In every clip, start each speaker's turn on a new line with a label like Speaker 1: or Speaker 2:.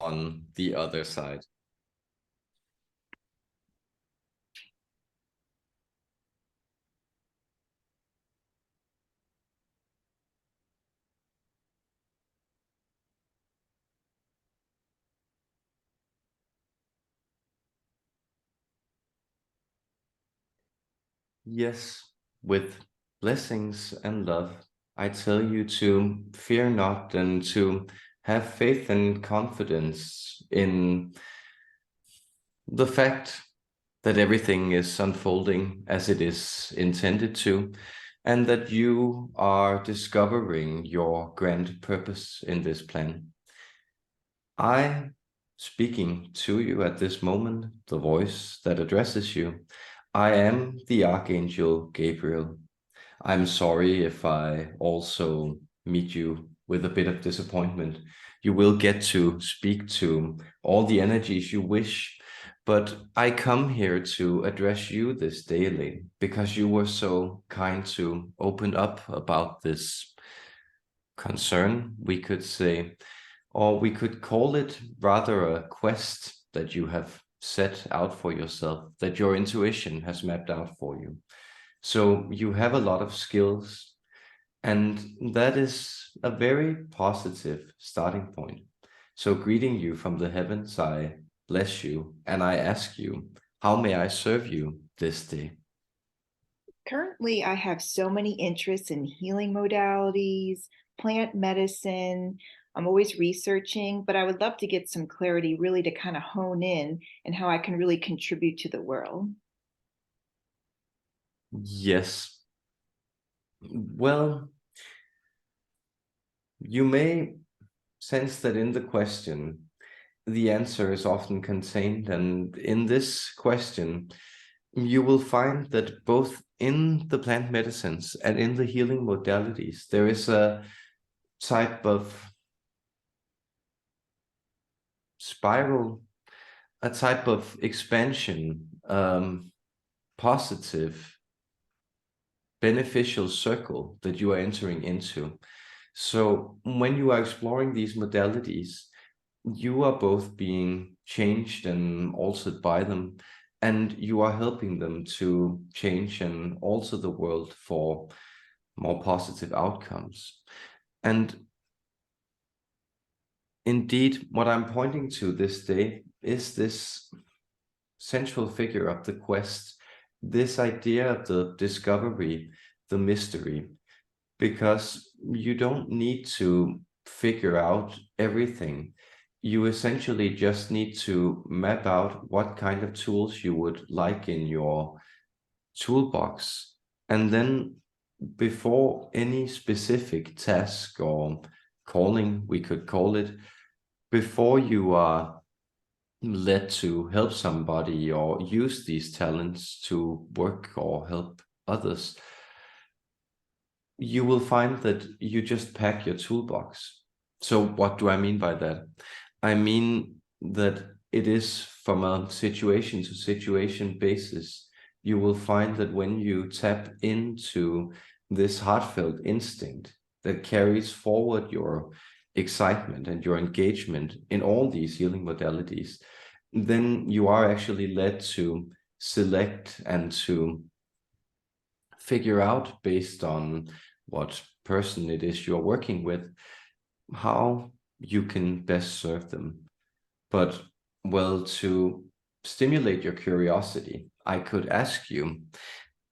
Speaker 1: on the other side. Yes, with blessings and love, I tell you to fear not and to have faith and confidence in the fact that everything is unfolding as it is intended to, and that you are discovering your grand purpose in this plan. I, speaking to you at this moment, the voice that addresses you, I am the Archangel Gabriel. I'm sorry if I also meet you with a bit of disappointment. You will get to speak to all the energies you wish, but I come here to address you this daily because you were so kind to open up about this concern, we could say, or we could call it rather a quest that you have set out for yourself, that your intuition has mapped out for you. So you have a lot of skills, and that is a very positive starting point. So greeting you from the heavens, I bless you, and I ask you, how may I serve you this day?
Speaker 2: Currently, I have so many interests in healing modalities, plant medicine. I'm always researching, but I would love to get some clarity really to kind of hone in and how I can really contribute to the world.
Speaker 1: Yes. Well, you may sense that in the question, the answer is often contained. And in this question, you will find that both in the plant medicines and in the healing modalities, there is a type of spiral, a type of expansion, positive, beneficial circle that you are entering into. So when you are exploring these modalities, you are both being changed and altered by them, and you are helping them to change and alter the world for more positive outcomes. And indeed, what I'm pointing to this day is this central figure of the quest, this idea of the discovery, the mystery, because you don't need to figure out everything. You essentially just need to map out what kind of tools you would like in your toolbox. And then before any specific task or calling, we could call it, before you are led to help somebody or use these talents to work or help others, you will find that you just pack your toolbox. So what do I mean by that? I mean that it is from a situation to situation basis. You will find that when you tap into this heartfelt instinct that carries forward your excitement and your engagement in all these healing modalities, then you are actually led to select and to figure out, based on what person it is you're working with, how you can best serve them. But, well, to stimulate your curiosity, I could ask you,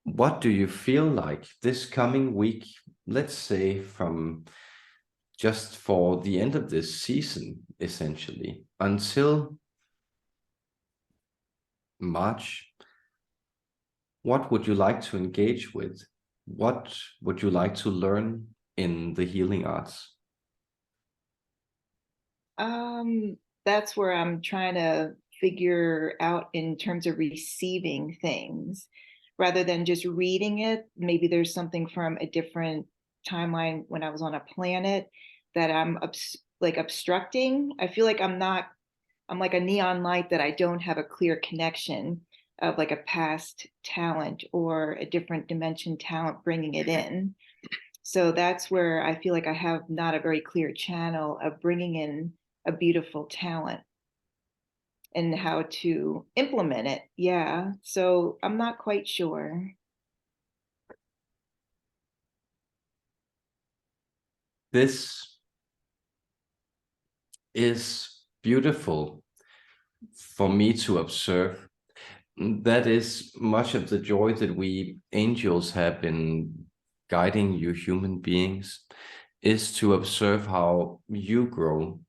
Speaker 1: what do you feel like this coming week, let's say from just for the end of this season, essentially, until March? What would you like to engage with? What would you like to learn in the healing arts?
Speaker 2: That's where I'm trying to figure out in terms of receiving things rather than just reading it. Maybe there's something from a different timeline when I was on a planet that I'm like obstructing. I feel like I'm like a neon light that I don't have a clear connection of like a past talent or a different dimension talent bringing it in. So that's where I feel like I have not a very clear channel of bringing in a beautiful talent, and how to implement it. Yeah. So I'm not quite sure.
Speaker 1: This is beautiful for me to observe. That is much of the joy that we angels have in guiding you human beings, is to observe how you grow.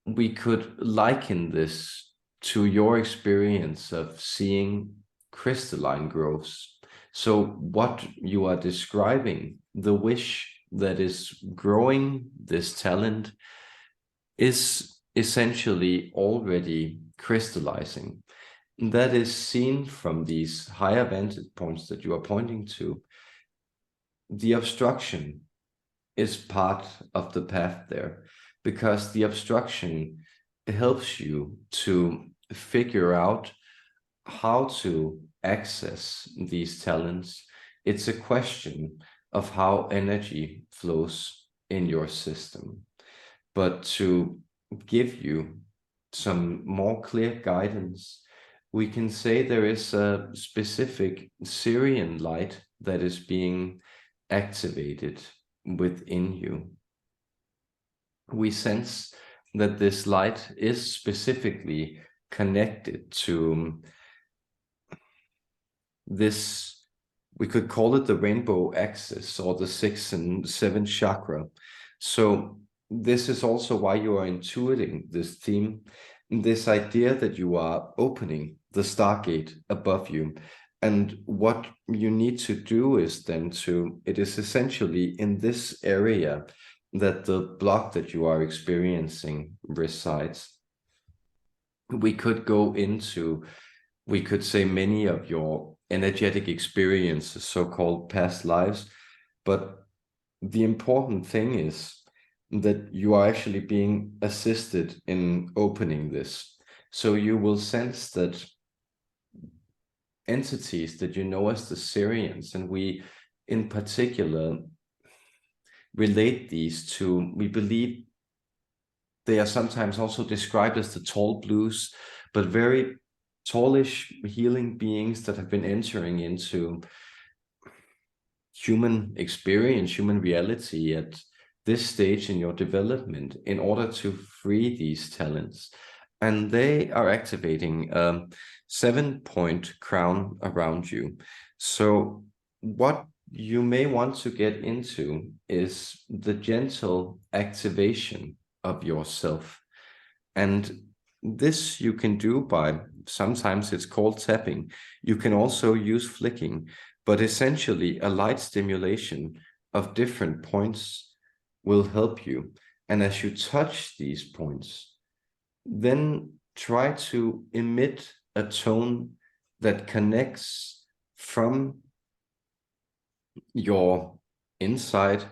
Speaker 1: We could liken this to your experience of seeing crystalline growths. So what you are describing, the wish that is growing this talent, is essentially already crystallizing. That is seen from these higher vantage points that you are pointing to. The obstruction is part of the path there, because the obstruction helps you to figure out how to access these talents. It's a question of how energy flows in your system. But to give you some more clear guidance, we can say there is a specific Syrian light that is being activated within you. We sense that this light is specifically connected to this, we could call it the rainbow axis, or the 6th and 7th chakra. So this is also why you are intuiting this theme, this idea that you are opening the stargate above you. And what you need to do is then it is essentially in this area that the block that you are experiencing resides. We could go into, we could say, many of your energetic experiences, so-called past lives, but the important thing is that you are actually being assisted in opening this. So you will sense that entities that you know as the Syrians, and we in particular relate these to, we believe they are sometimes also described as the tall blues, but very tallish healing beings that have been entering into human experience, human reality at this stage in your development in order to free these talents. And they are activating a 7-point crown around you. So what you may want to get into is the gentle activation of yourself. And this you can do by, sometimes it's called tapping. You can also use flicking, but essentially a light stimulation of different points will help you. And as you touch these points, then try to emit a tone that connects from your inside,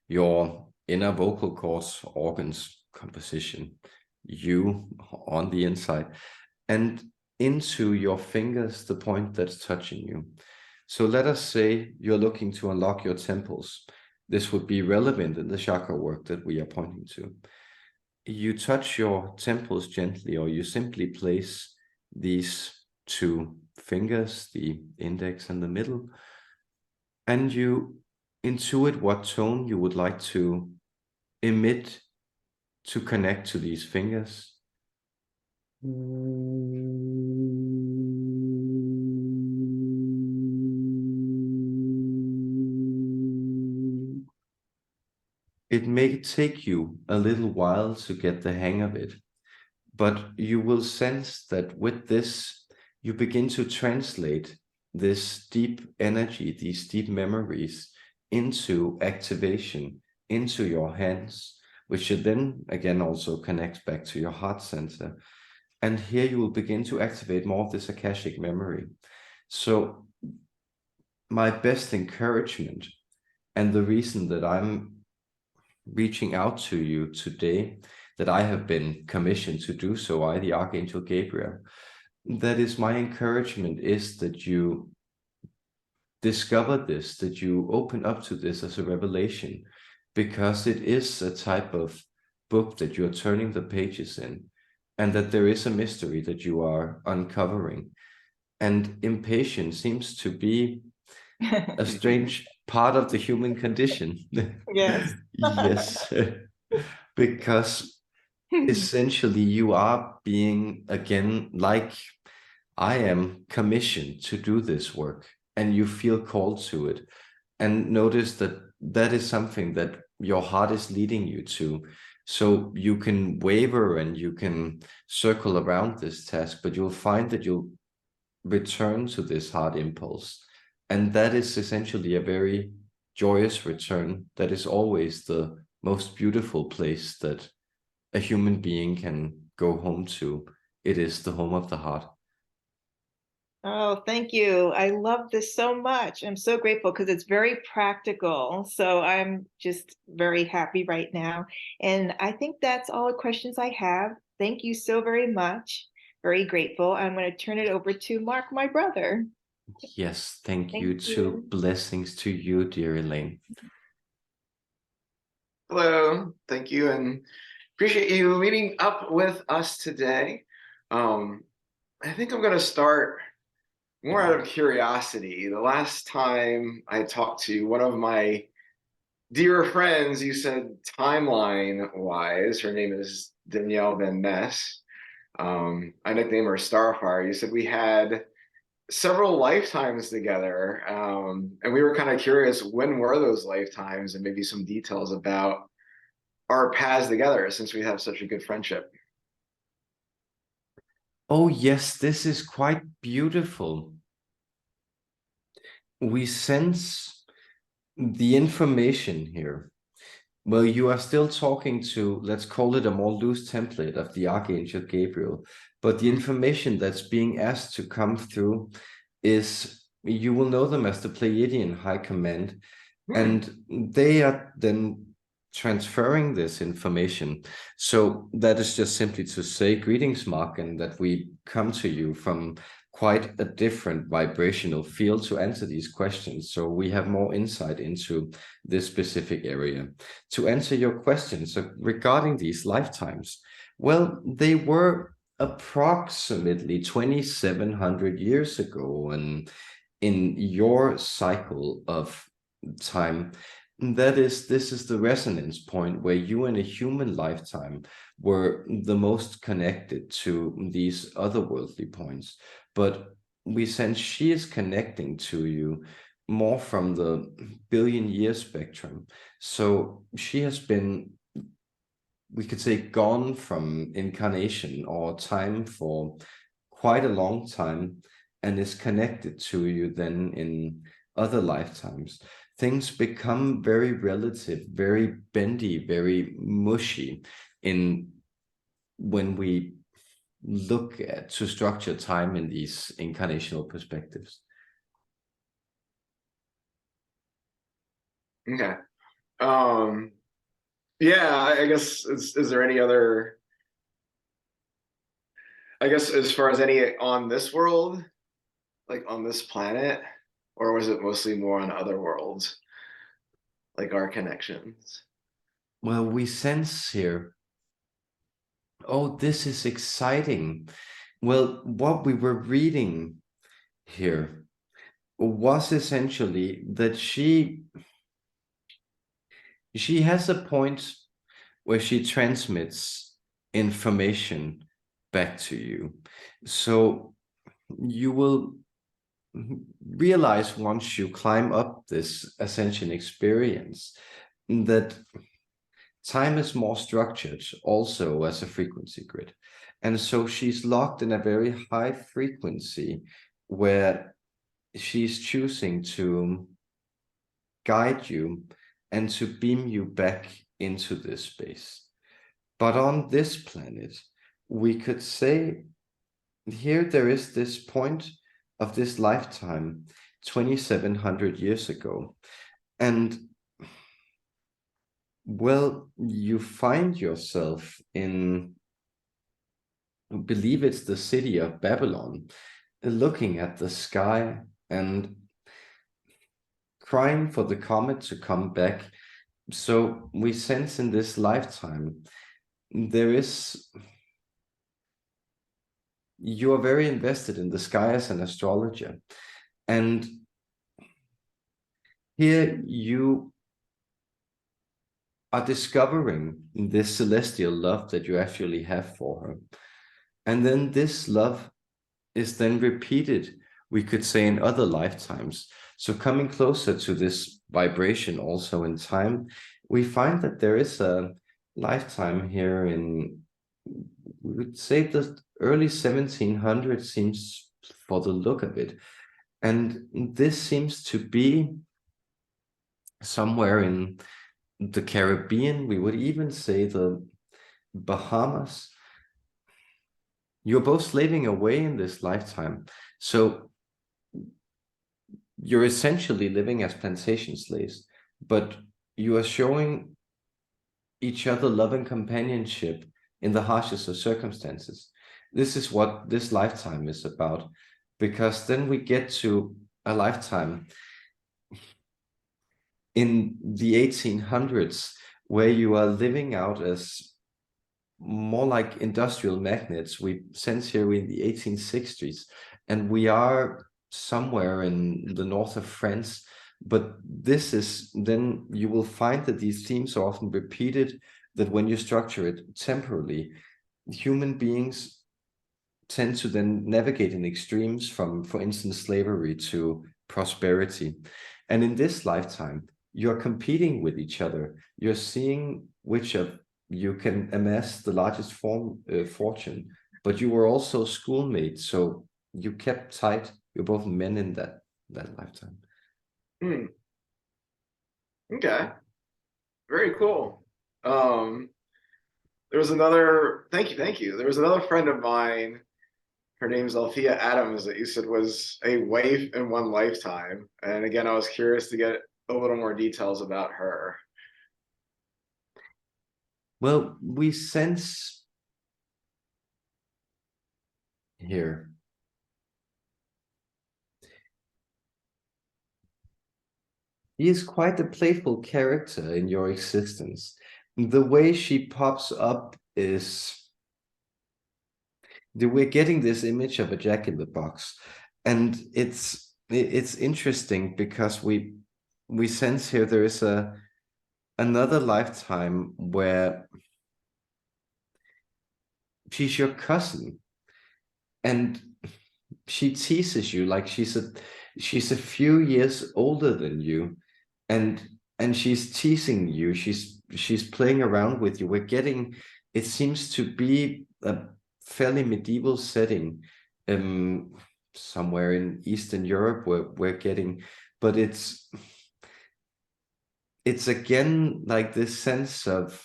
Speaker 1: your inner vocal cords, organs, composition, you on the inside, and into your fingers, the point that's touching you. So let us say you're looking to unlock your temples. This would be relevant in the chakra work that we are pointing to. You touch your temples gently, or you simply place these 2 fingers, the index and the middle, and you intuit what tone you would like to emit to connect to these fingers. It may take you a little while to get the hang of it, but you will sense that with this, you begin to translate this deep energy, these deep memories, into activation, into your hands, which should then again also connect back to your heart center. And here you will begin to activate more of this Akashic memory. So my best encouragement, and the reason that I'm reaching out to you today, that I have been commissioned to do so, I, the Archangel Gabriel, that is my encouragement, is that you discover this, that you open up to this as a revelation, because it is a type of book that you're turning the pages in, and that there is a mystery that you are uncovering. And impatience seems to be a strange part of the human condition.
Speaker 2: Yes.
Speaker 1: Yes, because essentially you are being, again, like I am, commissioned to do this work, and you feel called to it. And notice that that is something that your heart is leading you to. So you can waver and you can circle around this task, but you'll find that you'll return to this heart impulse. And that is essentially a very joyous return. That is always the most beautiful place that a human being can go home to. It is the home of the heart.
Speaker 2: Oh, thank you. I love this so much. I'm so grateful because it's very practical. So I'm just very happy right now. And I think that's all the questions I have. Thank you so very much. Very grateful. I'm going to turn it over to Mark, my brother.
Speaker 1: Yes, thank
Speaker 2: Thank
Speaker 1: you too.
Speaker 2: you.
Speaker 1: Blessings to you, dear Elaine.
Speaker 3: Hello, thank you, and appreciate you meeting up with us today. I think I'm going to start more out of curiosity. The last time I talked to one of my dear friends, you said timeline-wise, her name is Danielle Van Ness. I nicknamed her Starfire. You said we had several lifetimes together, and we were kind of curious, when were those lifetimes, and maybe some details about our paths together, since we have such a good friendship.
Speaker 1: Oh, yes, this is quite beautiful. We sense the information here. Well, you are still talking to, let's call it a more loose template of the Archangel Gabriel, but the information that's being asked to come through is, you will know them as the Pleiadian High Command, and they are then transferring this information. So that is just simply to say, greetings, Mark, and that we come to you from quite a different vibrational field to answer these questions. So we have more insight into this specific area. To answer your questions regarding these lifetimes, well, they were approximately 2,700 years ago, and in your cycle of time, this is the resonance point where you in a human lifetime were the most connected to these otherworldly points. But we sense she is connecting to you more from the billion-year spectrum. So she has been, we could say, gone from incarnation or time for quite a long time, and is connected to you then in other lifetimes. Things become very relative, very bendy, very mushy in when we look at to structure time in these incarnational perspectives.
Speaker 3: Okay. Yeah, I guess, is there any other, I guess, as far as any on this world, like on this planet, or was it mostly more on other worlds, like our connections?
Speaker 1: Well, we sense here, oh, this is exciting. Well, what we were reading here was essentially that she has a point where she transmits information back to you. So you will realize once you climb up this ascension experience that time is more structured also as a frequency grid. And so she's locked in a very high frequency where she's choosing to guide you and to beam you back into this space. But on this planet, we could say here there is this point of this lifetime 2,700 years ago. And well, you find yourself in, I believe it's the city of Babylon, looking at the sky and crying for the comet to come back. So we sense in this lifetime you are very invested in the sky as an astrologer. And here you are discovering this celestial love that you actually have for her. And then this love is then repeated, we could say, in other lifetimes. So coming closer to this vibration also in time, we find that there is a lifetime here in, we would say, the early 1700s seems, for the look of it. And this seems to be somewhere in the Caribbean, we would even say the Bahamas. You're both slaving away in this lifetime. So you're essentially living as plantation slaves, but you are showing each other love and companionship in the harshest of circumstances. This is what this lifetime is about, because then we get to a lifetime in the 1800s where you are living out as more like industrial magnates. We sense here in the 1860s, and we are somewhere in the north of France. But this is, then you will find that these themes are often repeated, that when you structure it temporally, human beings tend to then navigate in extremes from, for instance, slavery to prosperity. And in this lifetime, you're competing with each other. You're seeing which of you can amass the largest fortune, but you were also schoolmates, so you kept tight. You're both men in that lifetime.
Speaker 3: Okay, very cool. There was another, thank you. There was another friend of mine, her name's Althea Adams, that you said was a wife in one lifetime. And again, I was curious to get a little more details about her.
Speaker 1: Well, we sense here he is quite a playful character in your existence. The way she pops up is, we're getting this image of a jack-in-the-box, and it's interesting because we sense here there is another lifetime where she's your cousin, and she teases you like she's a few years older than you, and she's teasing you, she's playing around with you. We're getting, it seems to be a fairly medieval setting, somewhere in Eastern Europe, where we're getting, but it's again like this sense of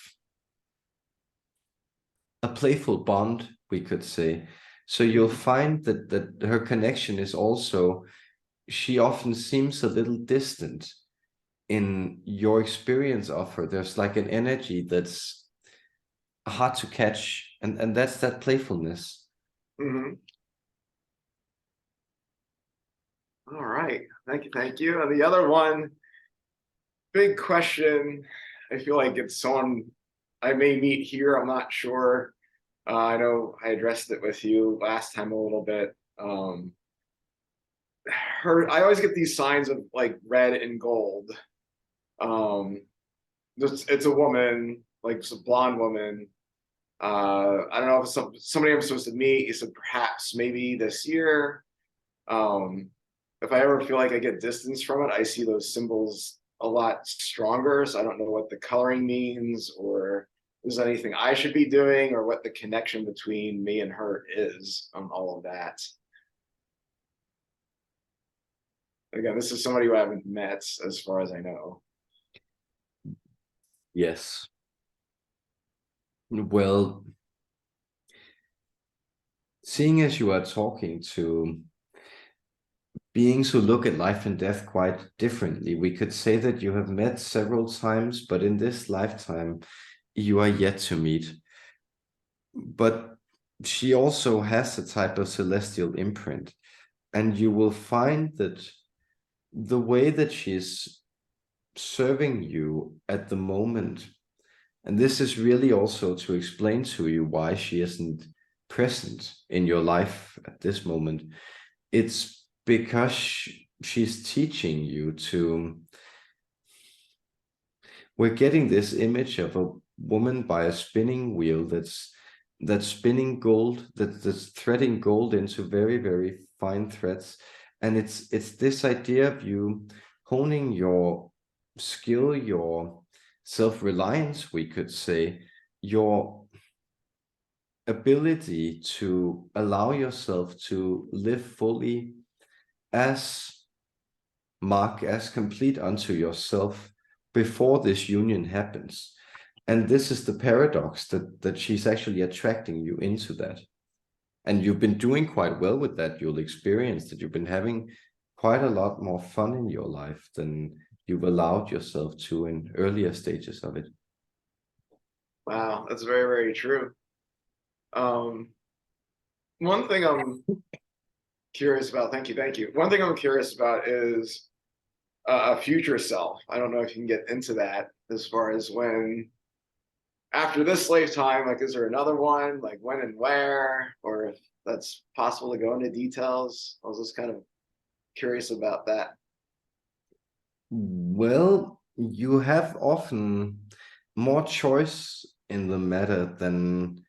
Speaker 1: a playful bond, we could say. So you'll find that her connection is also, she often seems a little distant in your experience of her. There's like an energy that's hard to catch, and that's that playfulness.
Speaker 3: Mm-hmm. All right, thank you. And the other one, big question, I feel like it's someone I may meet here, I'm not sure. I know I addressed it with you last time a little bit. I always get these signs of like red and gold. It's a woman, like it's a blonde woman. I don't know if it's somebody I'm supposed to meet. He said perhaps maybe this year. If I ever feel like I get distance from it, I see those symbols a lot stronger. So I don't know what the coloring means, or if there's anything I should be doing, or what the connection between me and her is on all of that. Again, this is somebody who I haven't met, as far as I know.
Speaker 1: Yes. Well, seeing as you are talking to beings who look at life and death quite differently, we could say that you have met several times, but in this lifetime, you are yet to meet. But she also has a type of celestial imprint, and you will find that the way that she's serving you at the moment, And this is really also to explain to you why she isn't present in your life at this moment. It's because she's teaching you to... We're getting this image of a woman by a spinning wheel that's spinning gold, that's threading gold into very, very fine threads. And it's this idea of you honing your skill, your self-reliance, we could say, your ability to allow yourself to live fully as complete unto yourself before this union happens. And this is the paradox, that she's actually attracting you into that. And you've been doing quite well with that. You'll experience that you've been having quite a lot more fun in your life than you've allowed yourself to in earlier stages of it.
Speaker 3: Wow, that's very, very true. One thing I'm curious about, thank you. One thing I'm curious about is a future self. I don't know if you can get into that as far as when, after this lifetime, like, is there another one, like when and where, or if that's possible to go into details. I was just kind of curious about that.
Speaker 1: Well, you have often more choice in the matter than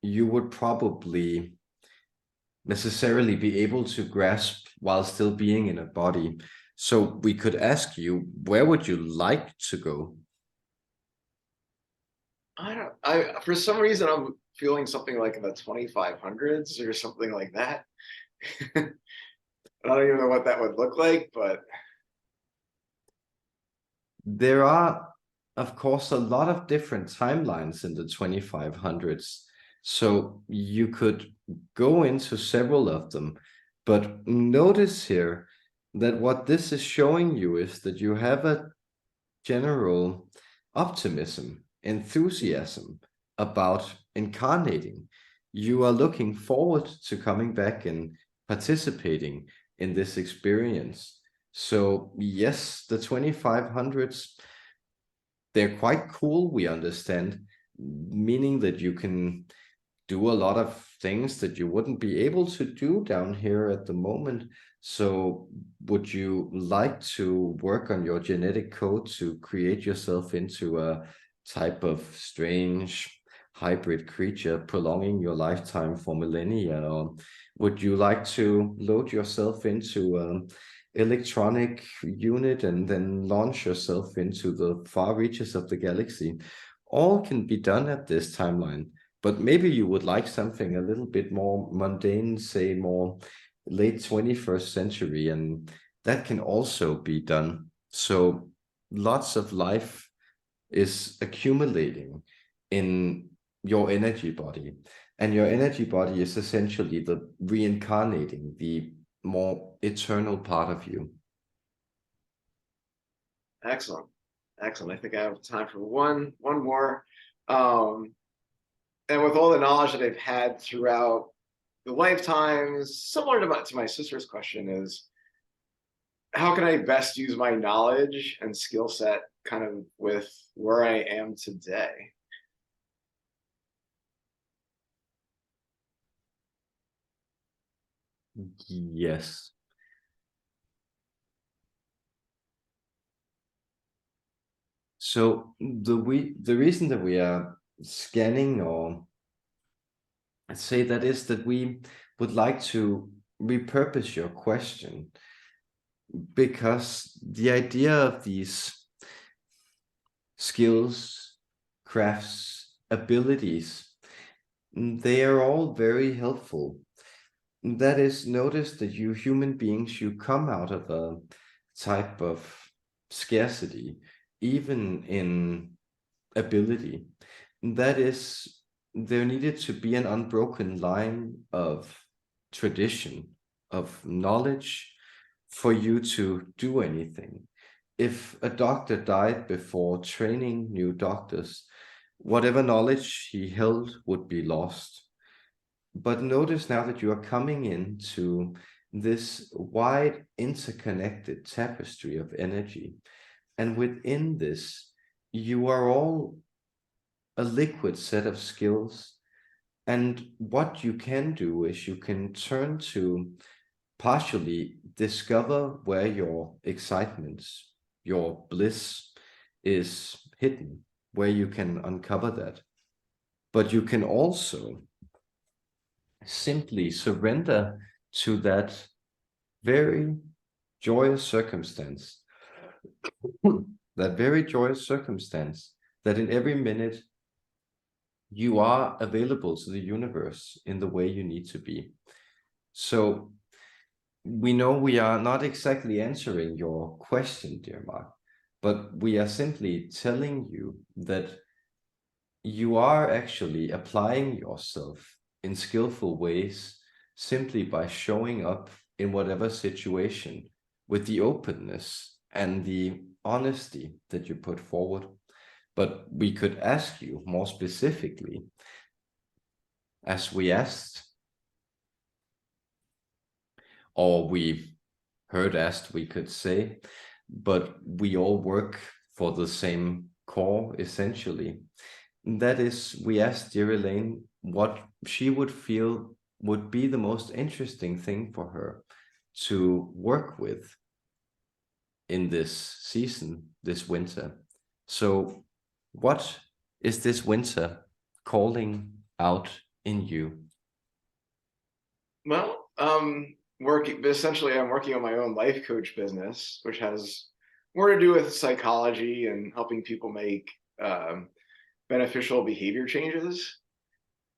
Speaker 1: you would probably necessarily be able to grasp while still being in a body. So we could ask you, where would you like to go?
Speaker 3: For some reason, I'm feeling something like in the 2500s or something like that. I don't even know what that would look like, but
Speaker 1: there are, of course, a lot of different timelines in the 2500s. So you could go into several of them, but notice here that what this is showing you is that you have a general optimism, enthusiasm about incarnating. You are looking forward to coming back and participating in this experience. So yes, the 2500s, they're quite cool, we understand, meaning that you can do a lot of things that you wouldn't be able to do down here at the moment. So would you like to work on your genetic code to create yourself into a type of strange hybrid creature, prolonging your lifetime for millennia? Or would you like to load yourself into an electronic unit and then launch yourself into the far reaches of the galaxy? All can be done at this timeline. But maybe you would like something a little bit more mundane, say more late 21st century, and that can also be done. So lots of life is accumulating in your energy body. And your energy body is essentially the reincarnating, the more eternal part of you.
Speaker 3: excellent. Excellent. I think I have time for one more. And with all the knowledge that I've had throughout the lifetimes, similar to my sister's question, is how can I best use my knowledge and skill set kind of with where I am today?
Speaker 1: Yes. So the reason that we are scanning, or I'd say, that is that we would like to repurpose your question, because the idea of these skills, crafts, abilities, they are all very helpful. That is, notice that you human beings, you come out of a type of scarcity, even in ability. That is, there needed to be an unbroken line of tradition, of knowledge, for you to do anything. If a doctor died before training new doctors, whatever knowledge he held would be lost. But notice now that you are coming into this wide interconnected tapestry of energy. And within this, you are all a liquid set of skills. And what you can do is you can turn to partially discover where your excitement, your bliss is hidden, where you can uncover that. But you can also simply surrender to that very joyous circumstance, that very joyous circumstance that in every minute you are available to the universe in the way you need to be. So we know we are not exactly answering your question, dear Mark, but we are simply telling you that you are actually applying yourself in skillful ways simply by showing up in whatever situation with the openness and the honesty that you put forward. But we could ask you more specifically, as we asked, or we heard asked, we could say, but we all work for the same core, essentially. That is, we asked dear Elaine what she would feel would be the most interesting thing for her to work with in this season, this winter. So what is this winter calling out in you?
Speaker 3: Well, essentially I'm working on my own life coach business, which has more to do with psychology and helping people make beneficial behavior changes.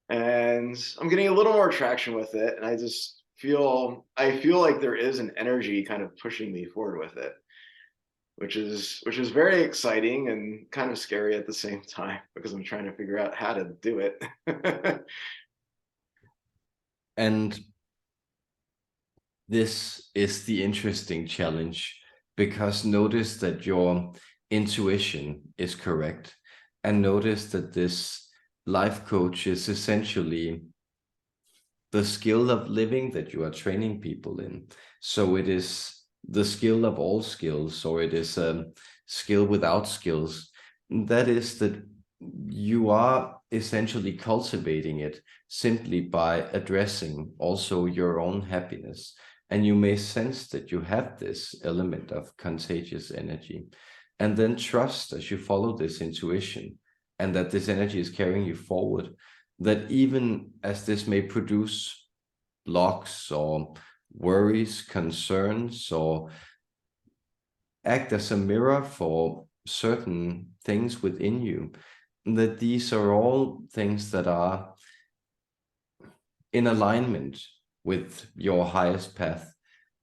Speaker 3: And I'm getting a little more traction with it, and I feel like there is an energy kind of pushing me forward with it, which is very exciting and kind of scary at the same time, because I'm trying to figure out how to do it.
Speaker 1: And this is the interesting challenge, because notice that your intuition is correct, and notice that this life coach is essentially the skill of living that you are training people in. So it is the skill of all skills, or it is a skill without skills. That is that you are essentially cultivating it simply by addressing also your own happiness. And you may sense that you have this element of contagious energy, and then trust as you follow this intuition and that this energy is carrying you forward, that even as this may produce blocks or worries, concerns, or act as a mirror for certain things within you, that these are all things that are in alignment with your highest path.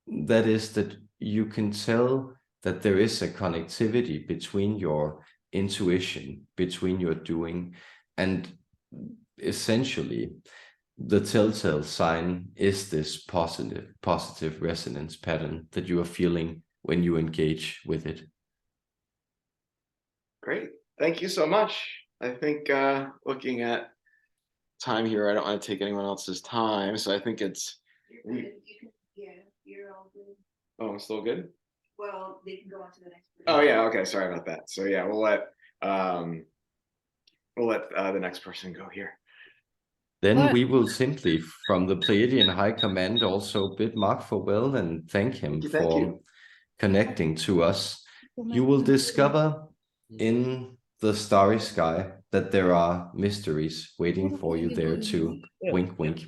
Speaker 1: That is, that you can tell that there is a connectivity between your intuition, between your doing, and essentially the telltale sign is this positive resonance pattern that you are feeling when you engage with it.
Speaker 3: Great. Thank you so much. I think looking at time here, I don't want to take anyone else's time, so I think it's...
Speaker 2: You're all good.
Speaker 3: Oh, I'm still good?
Speaker 2: Well, they can go on to the next person.
Speaker 3: Oh yeah, okay, sorry about that. So yeah, we'll let the next person go here.
Speaker 1: Then we will simply, from the Pleiadian High Command, also bid Mark farewell and thank him for connecting to us. You will discover in the starry sky that there are mysteries waiting for you there too. Wink, wink.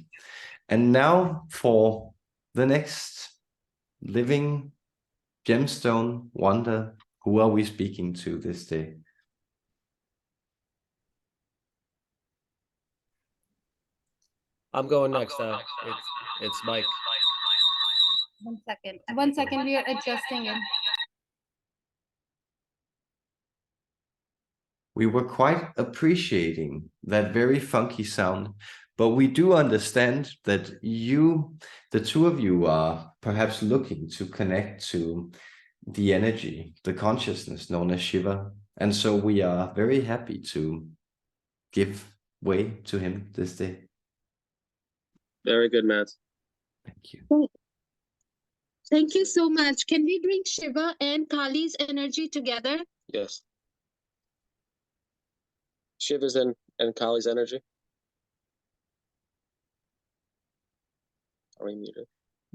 Speaker 1: And now for the next living gemstone wonder, who are we speaking to this day?
Speaker 4: I'm going next. It's Mike.
Speaker 5: 1 second. 1 second. We are adjusting it.
Speaker 1: We were quite appreciating that very funky sound, but we do understand that you, the two of you, are perhaps looking to connect to the energy, the consciousness known as Shiva. And so we are very happy to give way to him this day.
Speaker 4: Very good, Matt.
Speaker 1: Thank you.
Speaker 6: Thank you so much. Can we bring Shiva and Kaali's energy together?
Speaker 4: Yes. Shiva's and Kaali's energy. Are we muted?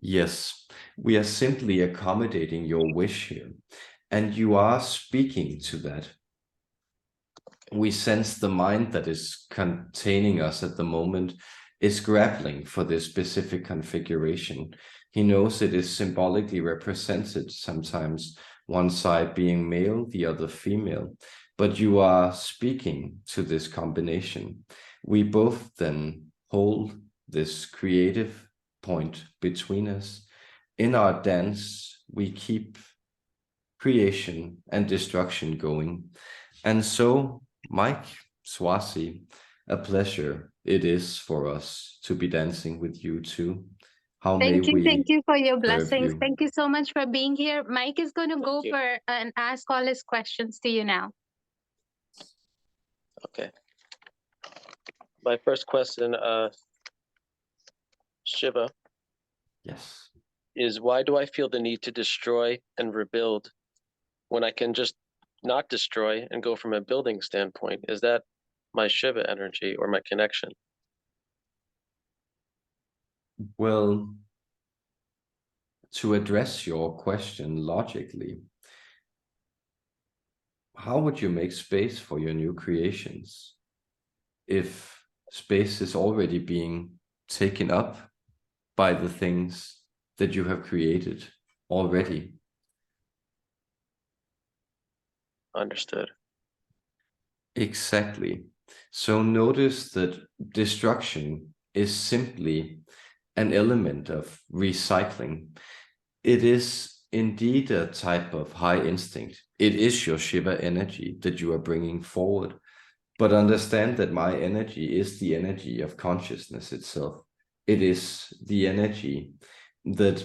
Speaker 1: Yes, we are simply accommodating your wish here, and you are speaking to that. We sense the mind that is containing us at the moment is grappling for this specific configuration. He knows it is symbolically represented, sometimes one side being male, the other female, but you are speaking to this combination. We both then hold this creative point between us. In our dance, we keep creation and destruction going. And so, Mike, Swasi, a pleasure it is for us to be dancing with you too. How may we
Speaker 6: Thank you for your
Speaker 1: serve
Speaker 6: blessings.
Speaker 1: you?
Speaker 6: Thank you so much for being here. Mike is going to go
Speaker 4: you.
Speaker 6: for and ask all his questions to you now.
Speaker 4: Okay. My first question, Shiva,
Speaker 1: Yes.
Speaker 4: is why do I feel the need to destroy and rebuild when I can just not destroy and go from a building standpoint? Is that my Shiva energy or my connection?
Speaker 1: Well, to address your question logically, how would you make space for your new creations if space is already being taken up by the things that you have created already?
Speaker 4: Understood.
Speaker 1: Exactly. So notice that destruction is simply an element of recycling. It is indeed a type of high instinct. It is your Shiva energy that you are bringing forward. But understand that my energy is the energy of consciousness itself. It is the energy that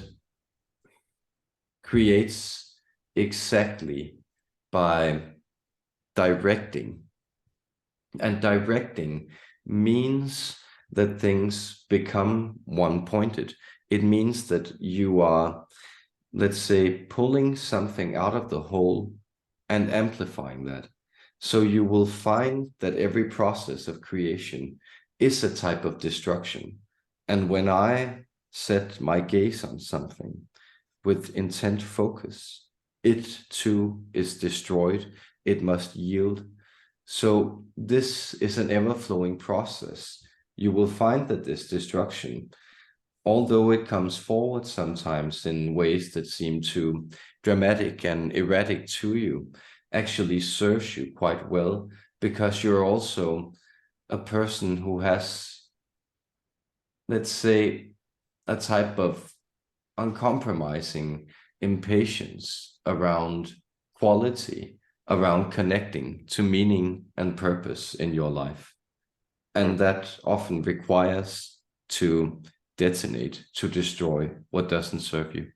Speaker 1: creates exactly by directing. And directing means that things become one-pointed. It means that you are, let's say, pulling something out of the whole and amplifying that. So you will find that every process of creation is a type of destruction. And when I set my gaze on something with intent focus, it too is destroyed. It must yield. So this is an ever-flowing process. You will find that this destruction, although it comes forward sometimes in ways that seem too dramatic and erratic to you, actually serves you quite well, because you're also a person who has, let's say, a type of uncompromising impatience around quality, around connecting to meaning and purpose in your life. And that often requires to detonate, to destroy what doesn't serve you.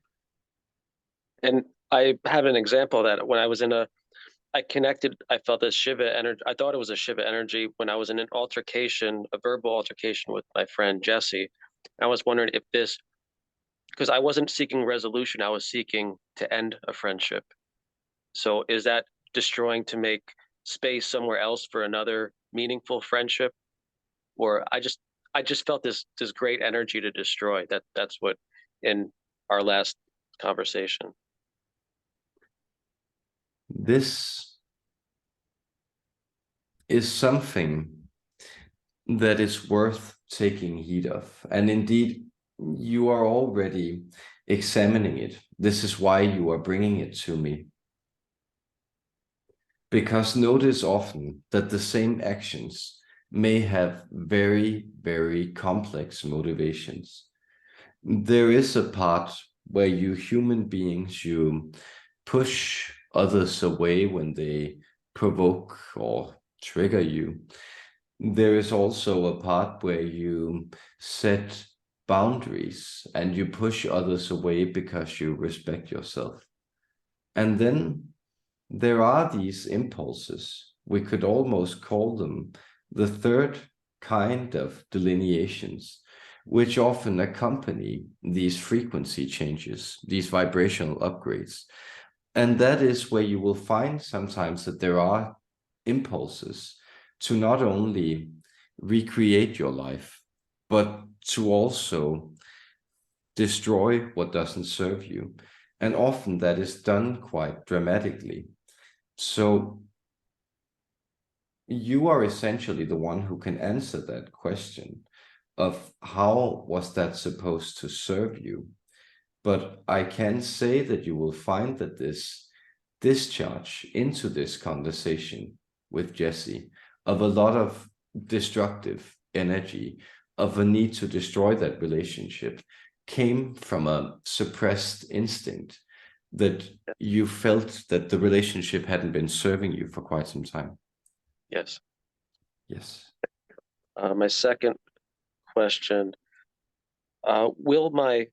Speaker 4: And I have an example of that when I was I felt this Shiva energy. I thought it was a Shiva energy when I was in an altercation, a verbal altercation with my friend Jesse. I was wondering if because I wasn't seeking resolution, I was seeking to end a friendship. So is that destroying to make space somewhere else for another meaningful friendship? Or I just felt this great energy to destroy. That's what in our last conversation.
Speaker 1: This is something that is worth taking heed of. And indeed, you are already examining it. This is why you are bringing it to me. Because notice often that the same actions may have very, very complex motivations. There is a part where you human beings, you push others away when they provoke or trigger you. There is also a part where you set boundaries and you push others away because you respect yourself. And then there are these impulses. We could almost call them the third kind of delineations, which often accompany these frequency changes, these vibrational upgrades. And that is where you will find sometimes that there are impulses to not only recreate your life, but to also destroy what doesn't serve you. And often that is done quite dramatically. So you are essentially the one who can answer that question of how was that supposed to serve you. But I can say that you will find that this discharge into this conversation with Jesse of a lot of destructive energy, of a need to destroy that relationship, came from a suppressed instinct that you felt that the relationship hadn't been serving you for quite some time.
Speaker 4: Yes.
Speaker 1: Yes.
Speaker 4: My second question, will my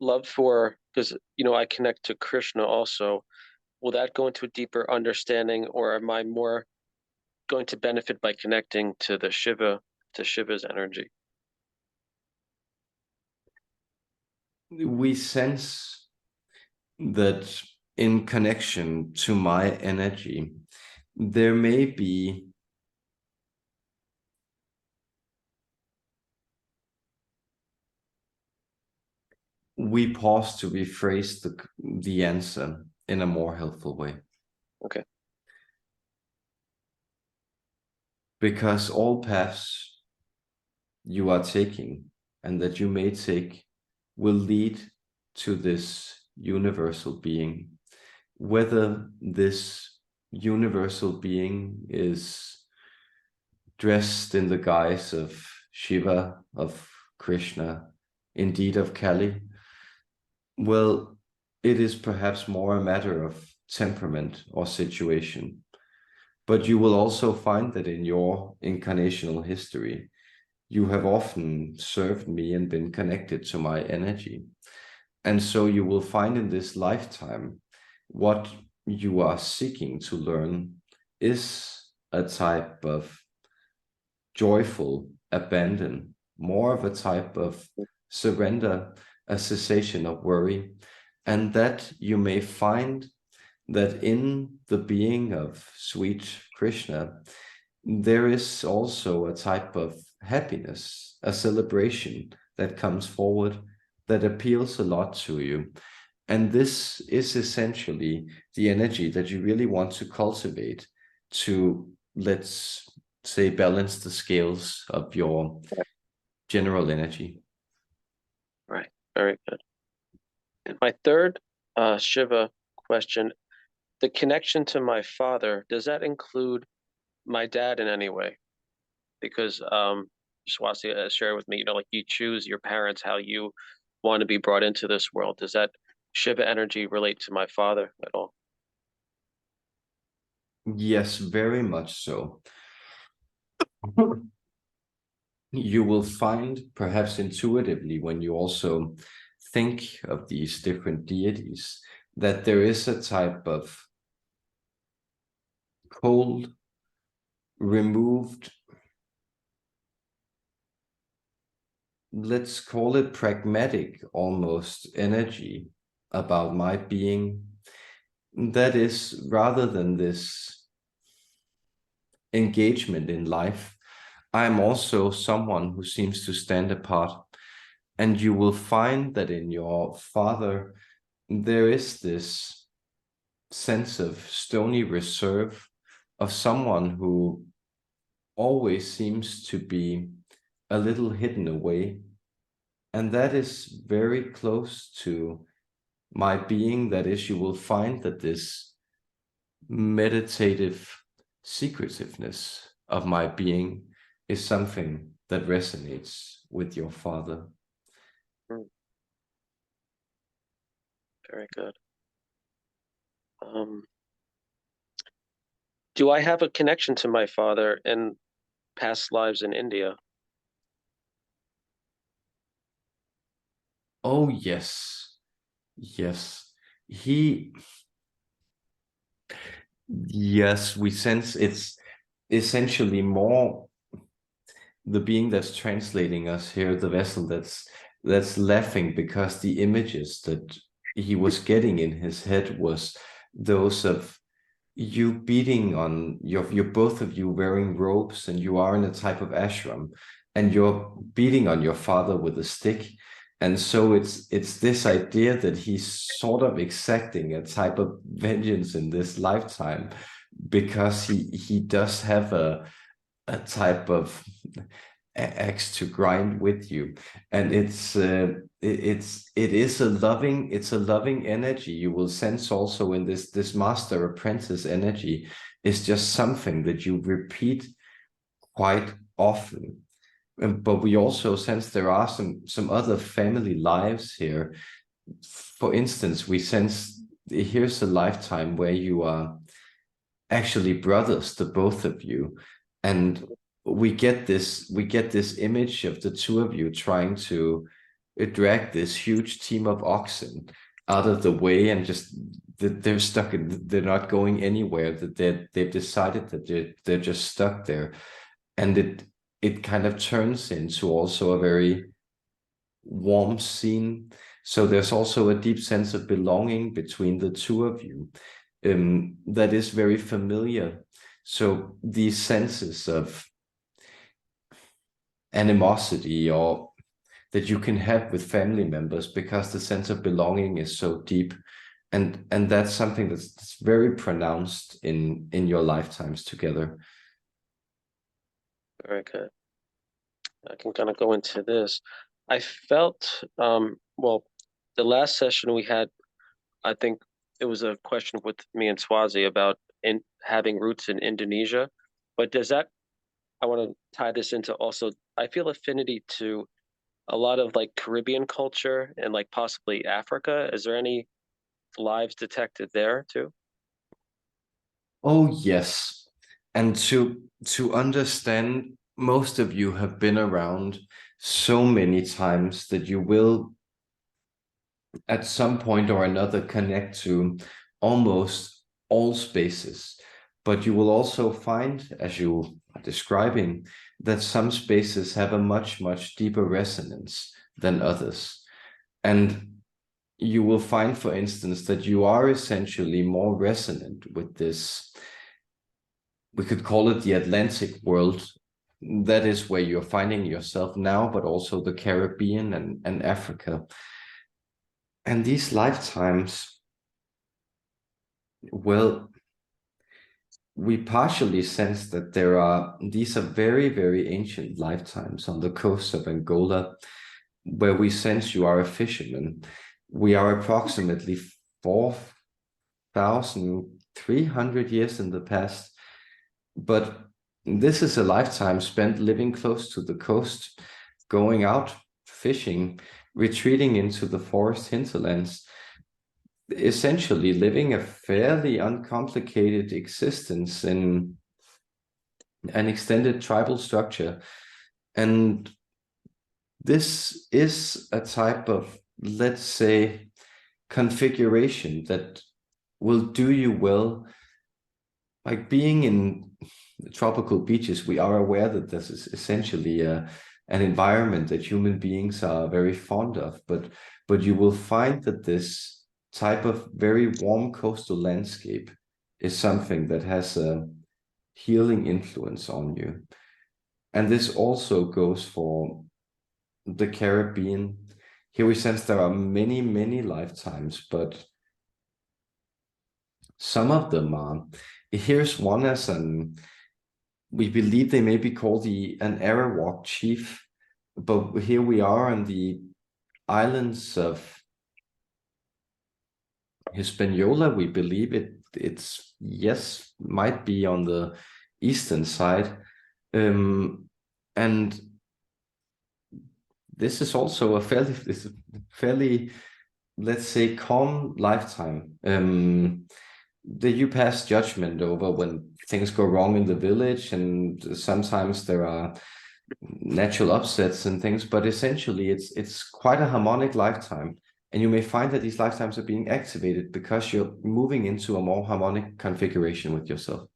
Speaker 4: love for, because I connect to Krishna also, will that go into a deeper understanding, or am I more going to benefit by connecting to the Shiva's energy?
Speaker 1: We sense that in connection to my energy, there may be we pause to rephrase the answer in a more helpful way.
Speaker 4: Okay.
Speaker 1: Because all paths you are taking and that you may take will lead to this universal being. Whether this universal being is dressed in the guise of Shiva, of Krishna, indeed of Kaali, well, it is perhaps more a matter of temperament or situation. But you will also find that in your incarnational history, you have often served me and been connected to my energy. And so you will find in this lifetime, what you are seeking to learn is a type of joyful abandon, more of a type of surrender, a cessation of worry, and that you may find that in the being of sweet Krishna, there is also a type of happiness, a celebration that comes forward that appeals a lot to you. And this is essentially the energy that you really want to cultivate to, let's say, balance the scales of your general energy.
Speaker 4: Right. Very good. And my third Shiva question, the connection to my father, does that include my dad in any way? Because just wants to share with me, like you choose your parents, how you want to be brought into this world. Does that Shiva energy relate to my father at all?
Speaker 1: Yes, very much so. You will find, perhaps intuitively, when you also think of these different deities, that there is a type of cold, removed, let's call it pragmatic almost energy about my being. That is, rather than this engagement in life, I'm also someone who seems to stand apart. And you will find that in your father, there is this sense of stony reserve of someone who always seems to be a little hidden away. And that is very close to my being. That is, you will find that this meditative secretiveness of my being is something that resonates with your father.
Speaker 4: Very good. Do I have a connection to my father in past lives in India?
Speaker 1: Oh, yes. Yes. Yes, we sense it's essentially more the being that's translating us here, the vessel that's laughing because the images that he was getting in his head was those of you beating on you're both of you wearing robes, and you are in a type of ashram, and you're beating on your father with a stick. And so it's this idea that he's sort of exacting a type of vengeance in this lifetime, because he does have a type of axe to grind with you. And it is a loving energy. You will sense also in this master apprentice energy is just something that you repeat quite often. But we also sense there are some other family lives here. For instance, we sense here's a lifetime where you are actually brothers, the both of you. And we get this image of the two of you trying to drag this huge team of oxen out of the way, and just they're stuck they're not going anywhere, that they've decided that they're just stuck there. And it kind of turns into also a very warm scene. So there's also a deep sense of belonging between the two of you, that is very familiar. So these senses of animosity or that you can have with family members, because the sense of belonging is so deep, and that's something that's very pronounced in your lifetimes together.
Speaker 4: Very good. I can kind of go into this. I felt, well, the last session we had, I think it was a question with me and Swazi about having roots in Indonesia. But does that, I want to tie this into also, I feel affinity to a lot of like Caribbean culture and like possibly Africa. Is there any lives detected there too?
Speaker 1: Oh yes. And to understand, most of you have been around so many times that you will at some point or another connect to almost all spaces. But you will also find, as you are describing, that some spaces have a much, much deeper resonance than others. And you will find, for instance, that you are essentially more resonant with this, we could call it the Atlantic world. That is where you're finding yourself now, but also the Caribbean and Africa. And these lifetimes, well, we partially sense that these are very, very ancient lifetimes on the coast of Angola, where we sense you are a fisherman. We are approximately 4,300 years in the past, but this is a lifetime spent living close to the coast, going out fishing, retreating into the forest hinterlands, essentially living a fairly uncomplicated existence in an extended tribal structure. And this is a type of, let's say, configuration that will do you well. Like being in the tropical beaches, we are aware that this is essentially an environment that human beings are very fond of, but you will find that this type of very warm coastal landscape is something that has a healing influence on you. And this also goes for the Caribbean. Here we sense there are many, many lifetimes, but some of them are. Here's one as we believe they may be called an Arawak chief, but here we are on the islands of Hispaniola. We believe it's yes, might be on the eastern side. And this is also a fairly, let's say, calm lifetime. That you pass judgment over when things go wrong in the village, and sometimes there are natural upsets and things, but essentially it's quite a harmonic lifetime. And you may find that these lifetimes are being activated because you're moving into a more harmonic configuration with yourself.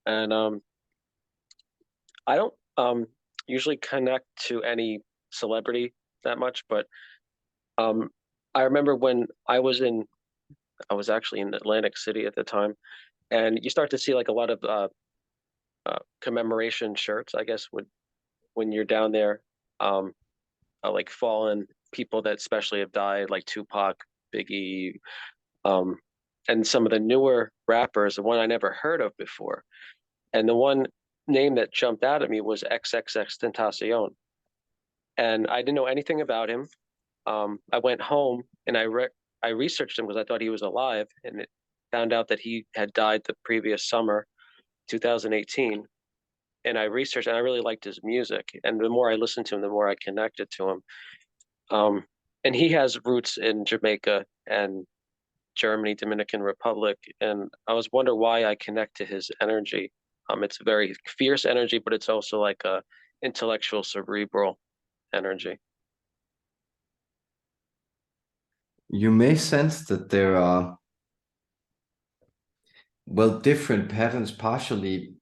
Speaker 4: And I don't usually connect to any celebrity that much, but I remember when I was in I was actually in Atlantic City at the time, and you start to see like a lot of commemoration shirts, I guess, when you're down there, like fallen people that especially have died, like Tupac, Biggie, um, and some of the newer rappers, the one I never heard of before. And the one name that jumped out at me was XXXTentacion. And I didn't know anything about him. I went home and I researched him because I thought he was alive, and it found out that he had died the previous summer, 2018. And I researched, and I really liked his music. And the more I listened to him, the more I connected to him. And he has roots in Jamaica and Germany, Dominican Republic, and I was wondering why I connect to his energy. It's a very fierce energy, but it's also like a intellectual, cerebral energy.
Speaker 1: You may sense that there are, well, different patterns. Partially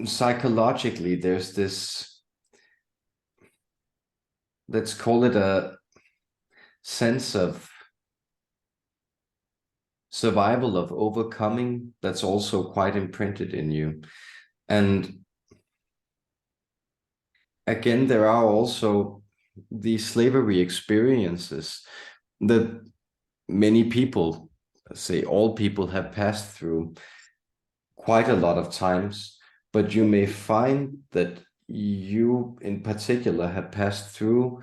Speaker 1: psychologically, there's this, let's call it a sense of survival, of overcoming, that's also quite imprinted in you. And again, there are also these slavery experiences that many people, say all people, have passed through quite a lot of times, but you may find that you in particular have passed through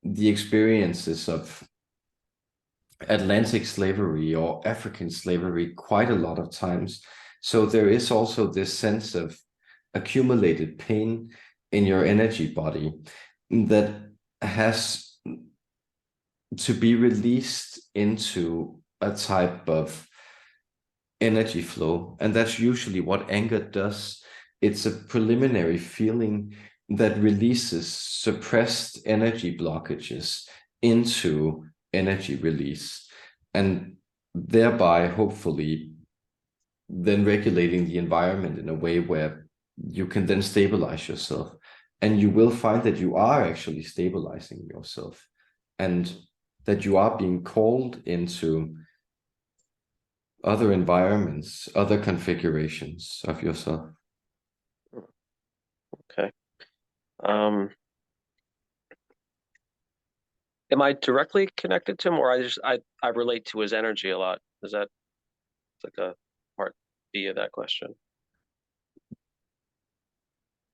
Speaker 1: the experiences of Atlantic slavery or African slavery quite a lot of times. So there is also this sense of accumulated pain in your energy body that has to be released into a type of energy flow. And that's usually what anger does. It's a preliminary feeling that releases suppressed energy blockages into energy release, and thereby hopefully then regulating the environment in a way where you can then stabilize yourself. And you will find that you are actually stabilizing yourself, and that you are being called into other environments, other configurations of yourself.
Speaker 4: Okay. Am I directly connected to him, or I relate to his energy a lot? Is that like a part B of that question?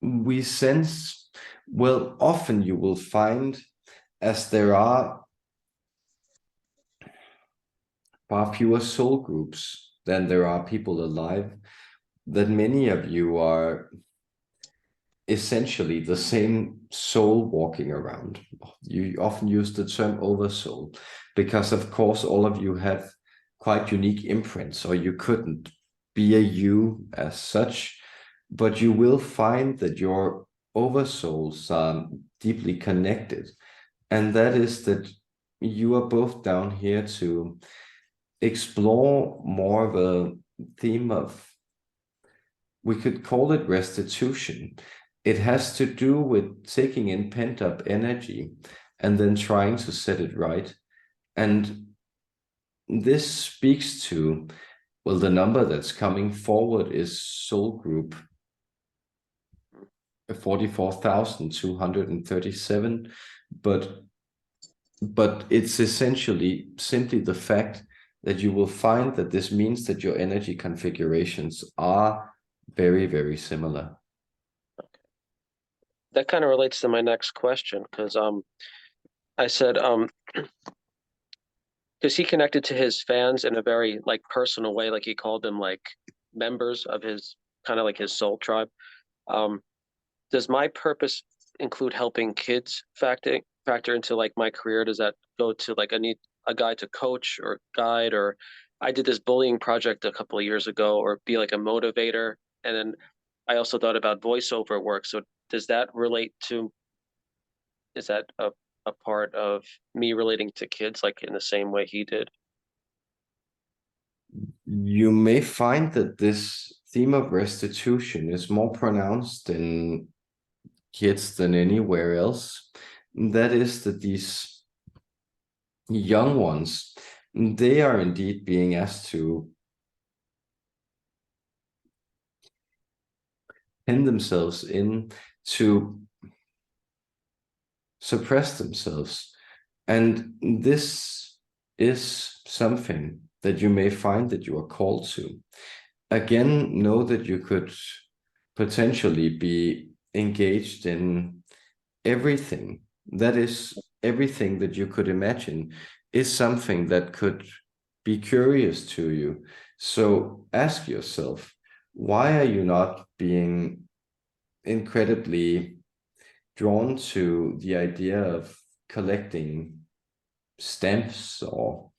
Speaker 1: We sense, well, often you will find, as there are far fewer soul groups than there are people alive, that many of you are essentially the same soul walking around. You often use the term oversoul because, of course, all of you have quite unique imprints, or you couldn't be a you as such, but you will find that your oversouls are deeply connected. And that is that you are both down here to explore more of a theme of, we could call it restitution. It has to do with taking in pent-up energy and then trying to set it right. And this speaks to, well, the number that's coming forward is soul group 44,237, but it's essentially simply the fact that you will find that this means that your energy configurations are very, very similar.
Speaker 4: That kind of relates to my next question, because I said because he connected to his fans in a very like personal way, like he called them like members of his kind of like his soul tribe. Does my purpose include helping kids factor into like my career? Does that go to like I need a guy to coach or guide, or I did this bullying project a couple of years ago, or be like a motivator? And then I also thought about voiceover work. So does that relate to, is that a part of me relating to kids like in the same way he did?
Speaker 1: You may find that this theme of restitution is more pronounced in kids than anywhere else. That is that these young ones they are indeed being asked to pin themselves in, to suppress themselves. And this is something that you may find that you are called to. Again, know that you could potentially be engaged in everything. That is, everything that you could imagine is something that could be curious to you. So ask yourself, why are you not being incredibly drawn to the idea of collecting stamps or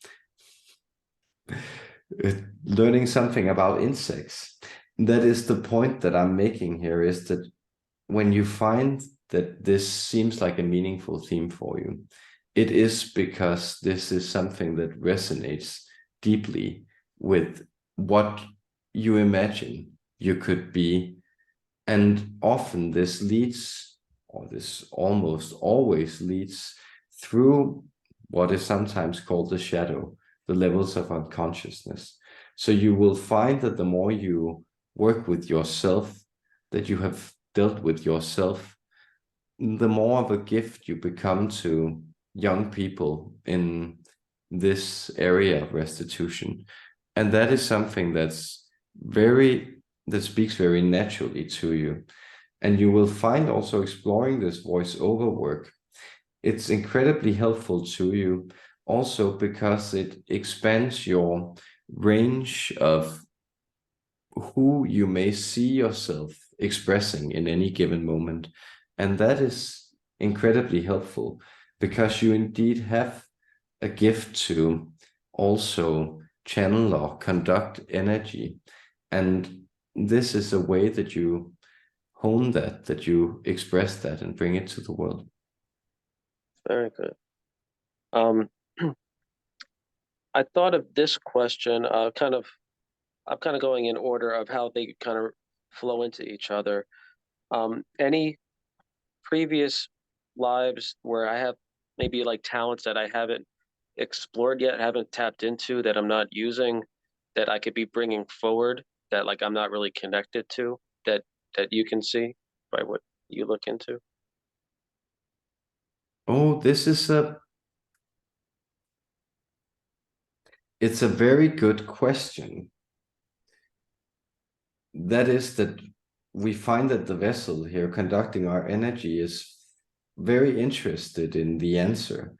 Speaker 1: learning something about insects? That is the point that I'm making here, is that when you find that this seems like a meaningful theme for you, it is because this is something that resonates deeply with what you imagine you could be. And often this leads, or this almost always leads, through what is sometimes called the shadow, the levels of unconsciousness. So you will find that the more you work with yourself, that you have dealt with yourself, the more of a gift you become to young people in this area of restitution. And that is something that speaks very naturally to you. And you will find also, exploring this voiceover work, it's incredibly helpful to you also because it expands your range of who you may see yourself expressing in any given moment. And that is incredibly helpful because you indeed have a gift to also channel or conduct energy. And this is a way that you hone that you express that and bring it to the world.
Speaker 4: Very good. Um, I thought of this question, I'm kind of going in order of how they kind of flow into each other. Any previous lives where I have maybe like talents that I haven't explored yet, haven't tapped into, that I'm not using, that I could be bringing forward, that like I'm not really connected to, that you can see by what you look into?
Speaker 1: Oh, it's a very good question. That is that we find that the vessel here conducting our energy is very interested in the answer.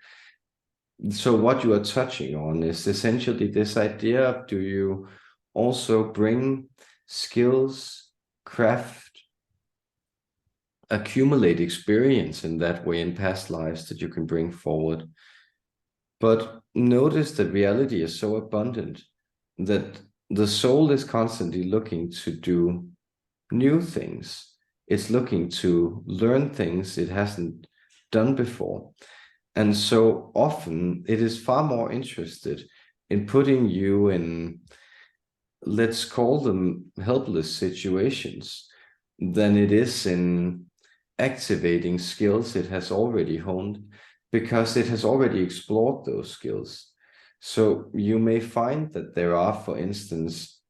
Speaker 1: So what you are touching on is essentially this idea of, do you also bring skills, craft, accumulate experience in that way in past lives that you can bring forward? But notice that reality is so abundant that the soul is constantly looking to do new things. It's looking to learn things it hasn't done before. And so often it is far more interested in putting you in, let's call them helpless situations, than it is in activating skills it has already honed, because it has already explored those skills. So you may find that there are, for instance,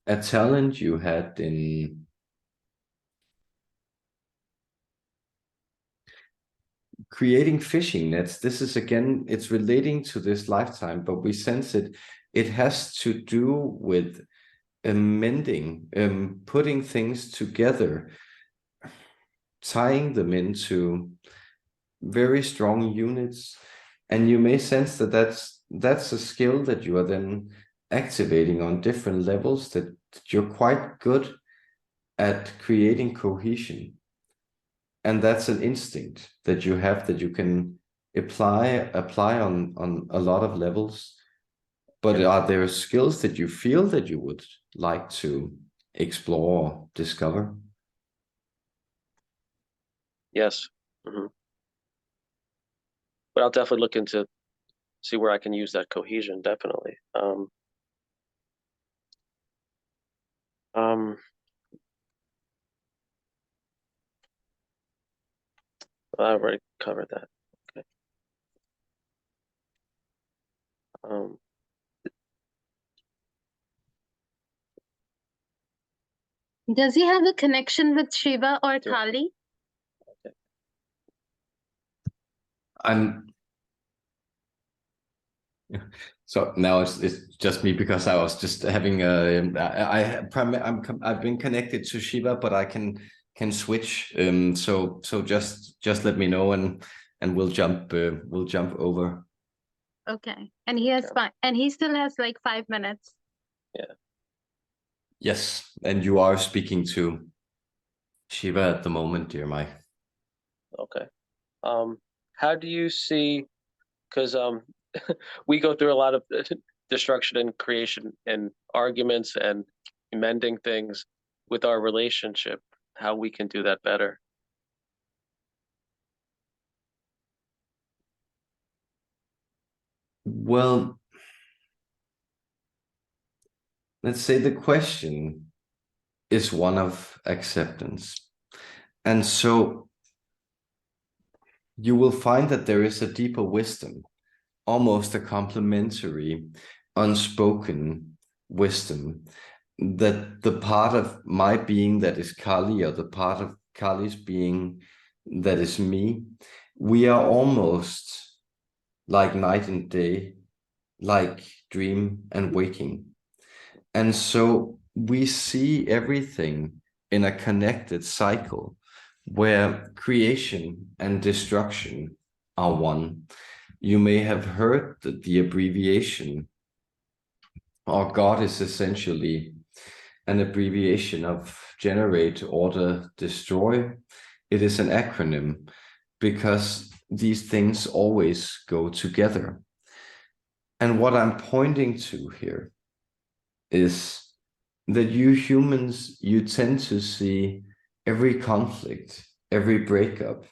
Speaker 1: a talent you had in creating fishing nets. This is, again, it's relating to this lifetime, but we sense it has to do with mending, putting things together, tying them into very strong units. And you may sense that that's a skill that you are then activating on different levels, that you're quite good at creating cohesion. And that's an instinct that you have, that you can apply on a lot of levels. But are there skills that you feel that you would like to explore or discover?
Speaker 4: Yes. But I'll definitely look into, see where I can use that cohesion, definitely. I've already covered that. Okay. Um,
Speaker 6: Does he have a connection with Shiva or
Speaker 4: Yeah.
Speaker 6: Kaali?
Speaker 1: I'm so now it's just me because I was just having I've been connected to Shiva, but I can switch. So just let me know and we'll jump over.
Speaker 6: Okay. And he has
Speaker 4: Okay.
Speaker 6: and he still has like 5 minutes.
Speaker 1: Yes, and you are speaking to Shiva at the moment, dear Mike.
Speaker 4: Okay. How do you see, because we go through a lot of destruction and creation and arguments and mending things with our relationship, how we can do that better.
Speaker 1: Well, let's say the question is one of acceptance. And so you will find that there is a deeper wisdom, almost a complementary, unspoken wisdom, that the part of my being that is Kaali, or the part of Kaali's being that is me, we are almost like night and day, like dream and waking. And so we see everything in a connected cycle where creation and destruction are one. You may have heard that the abbreviation, or God, is essentially an abbreviation of generate, order, destroy. It is an acronym because these things always go together. And what I'm pointing to here is that you humans, you tend to see every conflict, every breakup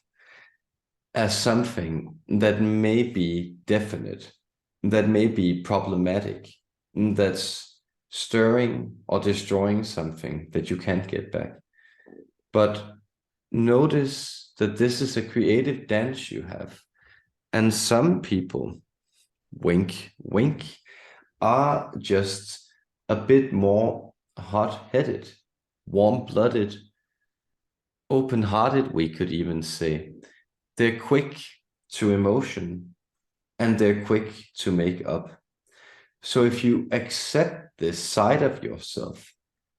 Speaker 1: as something that may be definite, that may be problematic, that's stirring or destroying something that you can't get back. But notice that this is a creative dance you have. And some people, wink, wink, are just a bit more hot-headed, warm-blooded, open-hearted, we could even say. They're quick to emotion and they're quick to make up. So if you accept this side of yourself,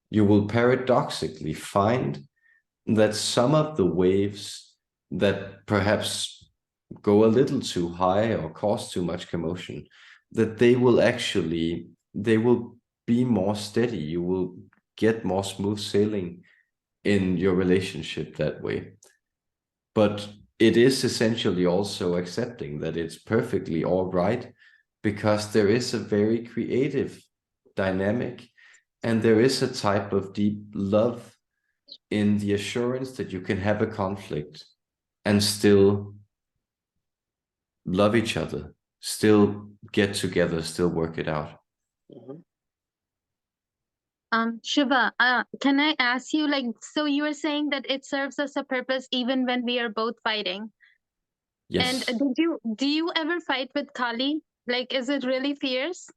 Speaker 1: you will paradoxically find that some of the waves that perhaps go a little too high or cause too much commotion, that they will be more steady. You will get more smooth sailing in your relationship that way. But it is essentially also accepting that it's perfectly all right, because there is a very creative dynamic and there is a type of deep love in the assurance that you can have a conflict and still love each other, still get together, still work it out.
Speaker 4: Mhm.
Speaker 6: Shiva, can I ask you, like, so you were saying that it serves us a purpose even when we are both fighting.
Speaker 1: Yes.
Speaker 6: And do you ever fight with Kaali? Like, is it really fierce?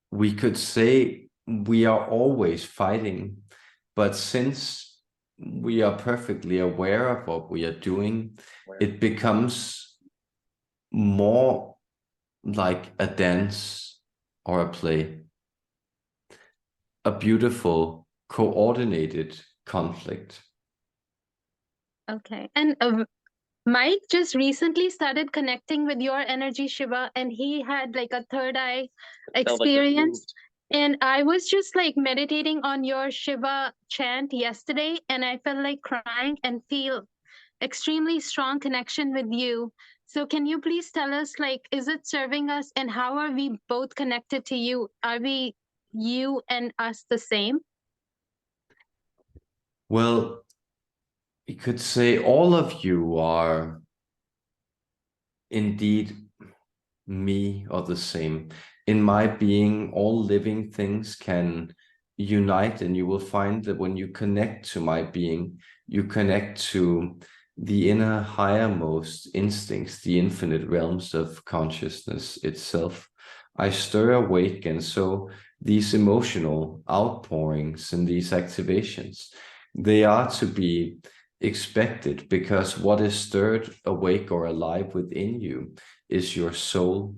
Speaker 1: We could say we are always fighting, but since we are perfectly aware of what we are doing, it becomes more like a dance or a play, a beautiful, coordinated conflict.
Speaker 6: Okay. And Mike just recently started connecting with your energy, Shiva, and he had like a third eye
Speaker 4: Sounds like it
Speaker 6: experience.
Speaker 4: moved.
Speaker 6: And I was just like meditating on your Shiva chant yesterday, and I felt like crying and feel extremely strong connection with you. So can you please tell us, like, is it serving us, and how are we both connected to you? Are we you and us the same?
Speaker 1: Well, you could say all of you are indeed me or the same. In my being, all living things can unite, and you will find that when you connect to my being, you connect to the inner highermost instincts, the infinite realms of consciousness itself. I stir awake, and so these emotional outpourings and these activations, they are to be expected, because what is stirred awake or alive within you is your soul.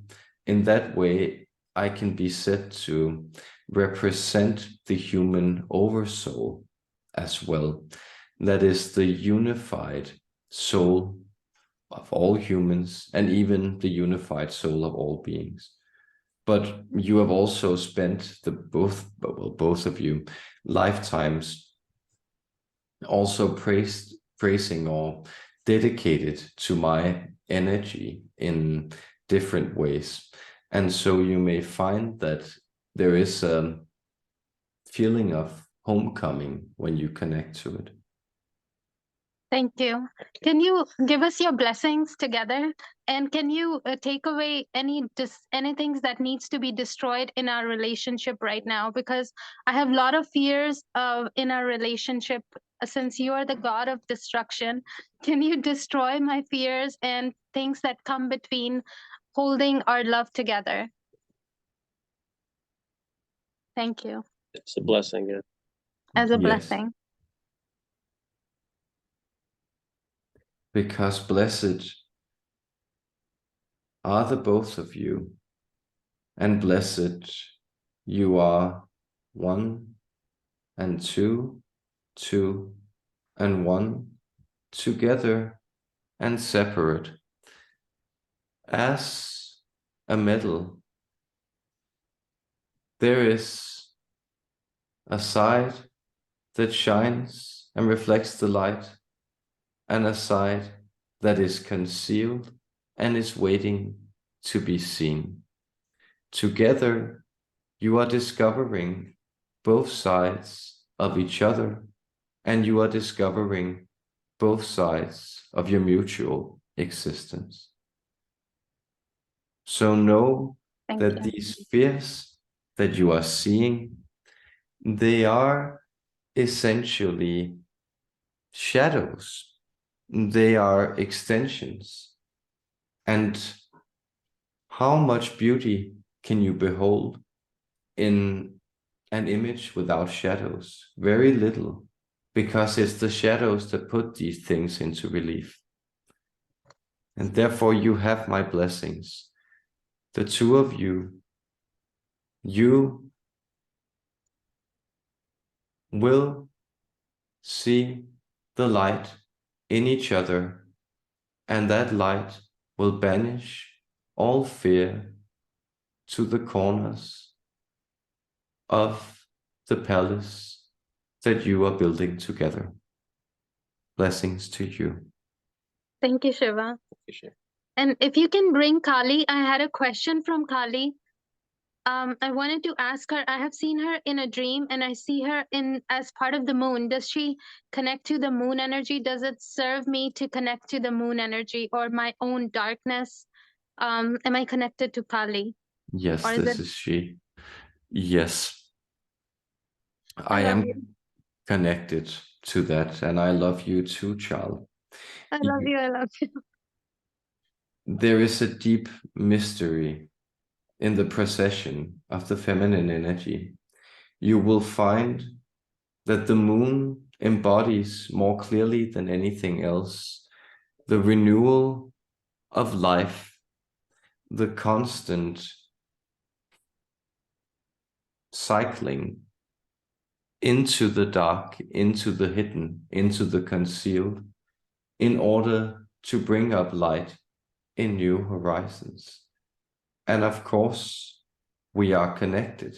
Speaker 1: In that way, I can be said to represent the human oversoul as well. That is the unified soul of all humans, and even the unified soul of all beings. But you have also spent both of you lifetimes also praising or dedicated to my energy in different ways. And so you may find that there is a feeling of homecoming when you connect to it.
Speaker 6: Thank you. Can you give us your blessings together? And can you take away anything that needs to be destroyed in our relationship right now? Because I have a lot of fears in our relationship. Since you are the God of destruction, can you destroy my fears and things that come between holding our love together? Thank you.
Speaker 4: It's a blessing. Yeah.
Speaker 6: As a
Speaker 1: Yes.
Speaker 6: blessing.
Speaker 1: Because blessed are the both of you, and blessed you are, 1 and 2, 2 and 1, together and separate, as a metal. There is a side that shines and reflects the light, and a side that is concealed and is waiting to be seen. Together, you are discovering both sides of each other, and you are discovering both sides of your mutual existence. So know that these fears that you are seeing, they are essentially shadows. They are extensions. And how much beauty can you behold in an image without shadows? Very little, because it's the shadows that put these things into relief. And therefore you have my blessings. The two of you, you will see the light in each other, and that light will banish all fear to the corners of the palace that you are building together. Blessings to you.
Speaker 6: Thank you, Shiva. And if you can bring Kaali, I had a question from Kaali. I wanted to ask her, I have seen her in a dream, and I see her as part of the moon. Does she connect to the moon energy? Does it serve me to connect to the moon energy or my own darkness? Am I connected to Kaali?
Speaker 1: Yes, this is she. Yes. I am connected to that, and I love you too, child.
Speaker 6: I love you. I love you.
Speaker 1: There is a deep mystery in the procession of the feminine energy. You will find that the moon embodies more clearly than anything else the renewal of life, the constant cycling into the dark, into the hidden, into the concealed, in order to bring up light in new horizons. And of course, we are connected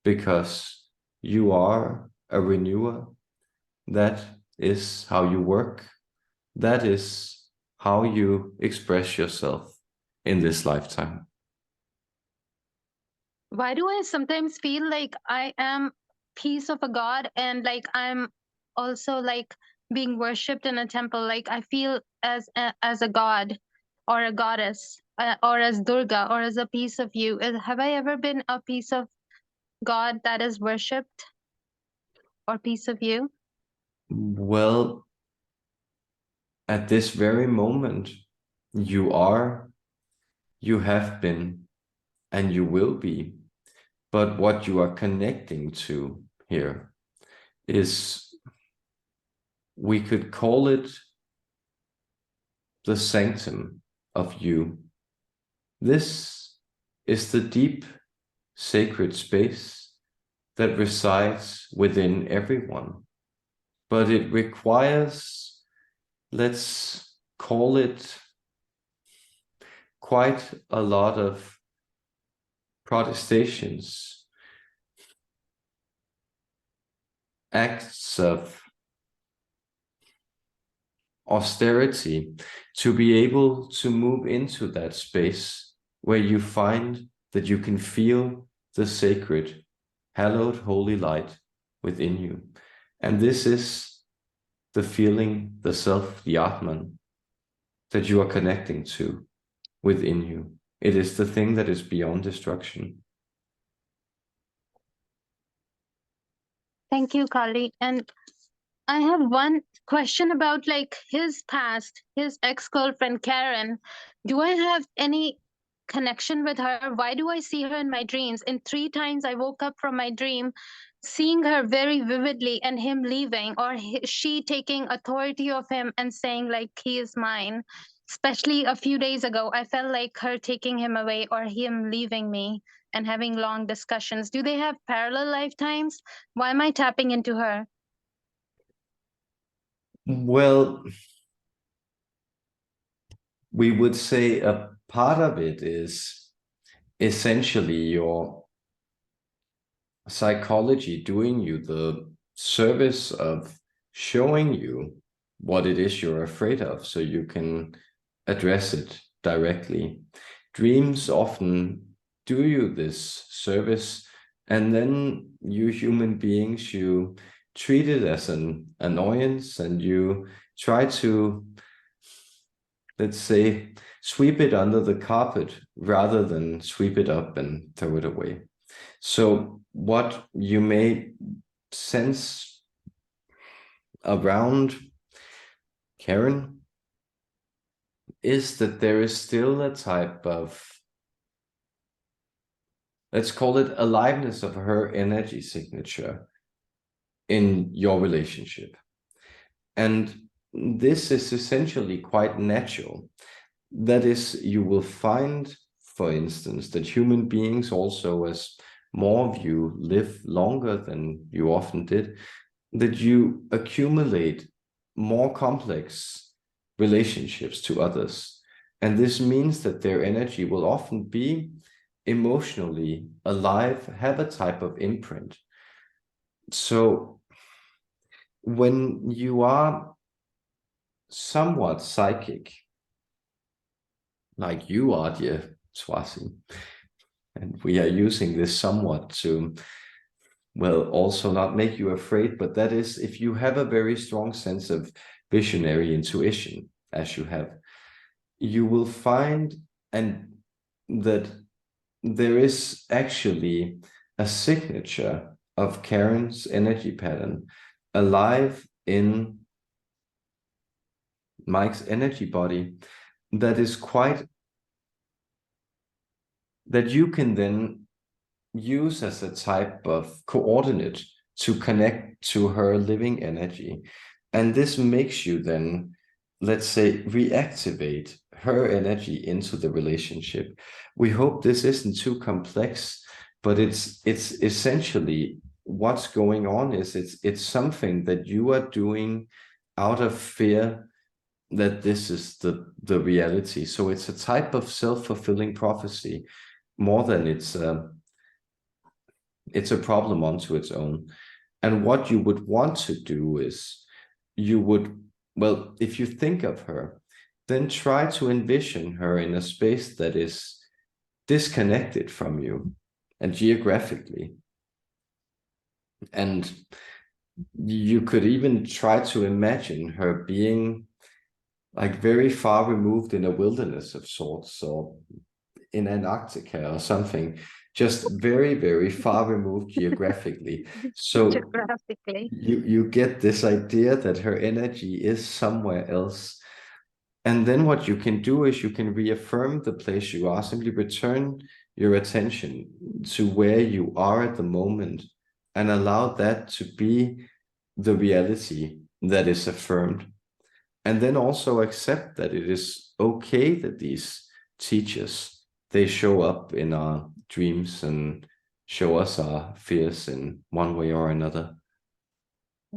Speaker 1: because you are a renewer. That is how you work. That is how you express yourself in this lifetime.
Speaker 6: Why do I sometimes feel like I am piece of a god, and like I'm also like being worshipped in a temple? Like I feel as a god or a goddess, or as Durga, or as a piece of you. Have I ever been a piece of God that is worshipped, or piece of you?
Speaker 1: Well, at this very moment, you have been, and you will be. But what you are connecting to here is, we could call it the sanctum of you. This is the deep sacred space that resides within everyone. But it requires, let's call it, quite a lot of protestations, acts of austerity, to be able to move into that space where you find that you can feel the sacred, hallowed, holy light within you. And this is the feeling, the self, the Atman, that you are connecting to within you. It is the thing that is beyond destruction.
Speaker 6: Thank you, Kaali. And I have one question about like his past, his ex-girlfriend Karen. Do I have any connection with her? Why do I see her in my dreams? And 3 times I woke up from my dream seeing her very vividly, and him leaving, or she taking authority of him and saying like he is mine. Especially a few days ago, I felt like her taking him away or him leaving me and having long discussions. Do they have parallel lifetimes? Why am I tapping into her?
Speaker 1: Well, we would say a part of it is essentially your psychology doing you the service of showing you what it is you're afraid of, so you can address it directly. Dreams often do you this service, and then you human beings, you treat it as an annoyance, and you try to, let's say, sweep it under the carpet rather than sweep it up and throw it away. So what you may sense around Karen is that there is still a type of, let's call it, aliveness of her energy signature in your relationship. And this is essentially quite natural. That is, you will find, for instance, that human beings also, as more of you live longer than you often did, that you accumulate more complex relationships to others. And this means that their energy will often be emotionally alive, have a type of imprint. So when you are somewhat psychic, like you are, dear Swasi, and we are using this somewhat to, well, also not make you afraid, but that is, if you have a very strong sense of visionary intuition, as you have, you will find and that there is actually a signature of Karen's energy pattern alive in Mike's energy body that is quite, that you can then use as a type of coordinate to connect to her living energy. And this makes you then, let's say, reactivate her energy into the relationship. We hope this isn't too complex, but it's essentially what's going on is it's something that you are doing out of fear that this is the reality. So it's a type of self-fulfilling prophecy more than it's a problem unto its own. And what you would want to do is, you would, well, if you think of her, then try to envision her in a space that is disconnected from you and geographically. And you could even try to imagine her being like very far removed in a wilderness of sorts, or in Antarctica or something, just very, very far removed geographically. So
Speaker 6: Geographically.
Speaker 1: you get this idea that her energy is somewhere else. And then what you can do is you can reaffirm the place you are, simply return your attention to where you are at the moment and allow that to be the reality that is affirmed. And then also accept that it is okay that these teachers, they show up in our dreams and show us our fears in one way or another.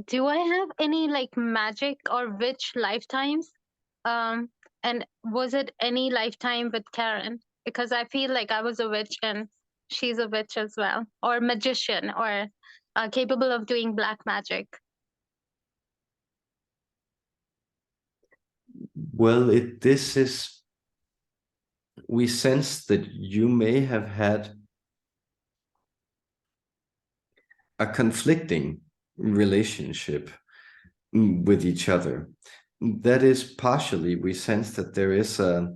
Speaker 6: Do I have any like magic or witch lifetimes? And was it any lifetime with Karen? Because I feel like I was a witch and she's a witch as well, or magician, or capable of doing black magic.
Speaker 1: Well, we sense that you may have had a conflicting relationship with each other. That is partially, we sense that there is a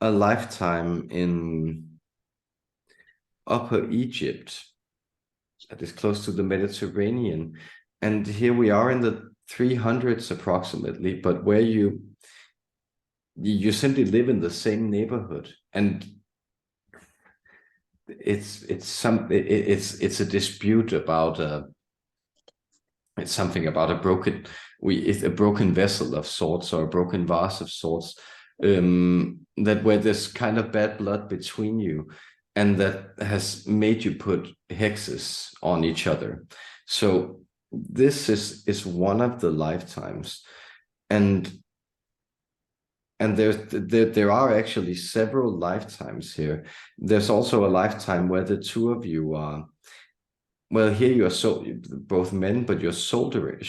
Speaker 1: lifetime in Upper Egypt that is close to the Mediterranean. And here we are in the 300s approximately, but where you simply live in the same neighborhood, and it's a dispute about it's something about it's a broken vessel of sorts, or a broken vase of sorts, that where there's kind of bad blood between you, and that has made you put hexes on each other. So this is one of the lifetimes, and there are actually several lifetimes here. There's also a lifetime where the two of you are, well, here you are both men, but you're soldiering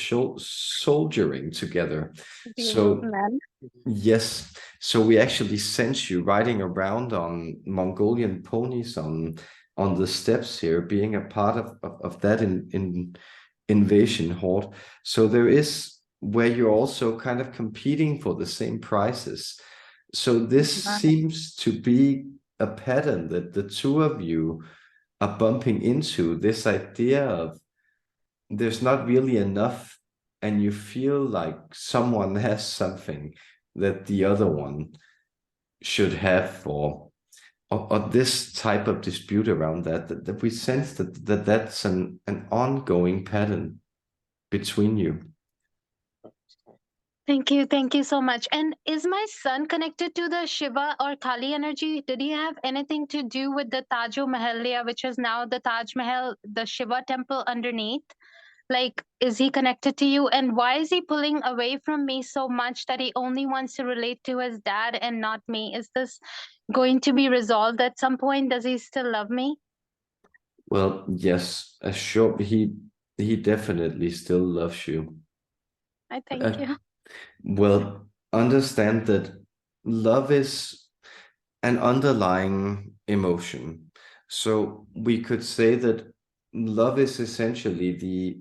Speaker 1: together. So
Speaker 6: men.
Speaker 1: yes, so we actually sense you riding around on Mongolian ponies on the steppes here, being a part of that invasion horde. So there is where you're also kind of competing for the same prizes. So this seems to be a pattern that the two of you are bumping into, this idea of there's not really enough, and you feel like someone has something that the other one should have, or this type of dispute around that we sense that's an ongoing pattern between you.
Speaker 6: Thank you so much. And is my son connected to the Shiva or Kali energy? Did he have anything to do with the Taj Mahal, which is now the Taj Mahal, the Shiva temple underneath? Like, is he connected to you? And why is he pulling away from me so much that he only wants to relate to his dad and not me? Is this going to be resolved at some point? Does he still love me?
Speaker 1: Well, yes, sure. He definitely still loves you.
Speaker 6: I thank you.
Speaker 1: Well, understand that love is an underlying emotion. So we could say that love is essentially the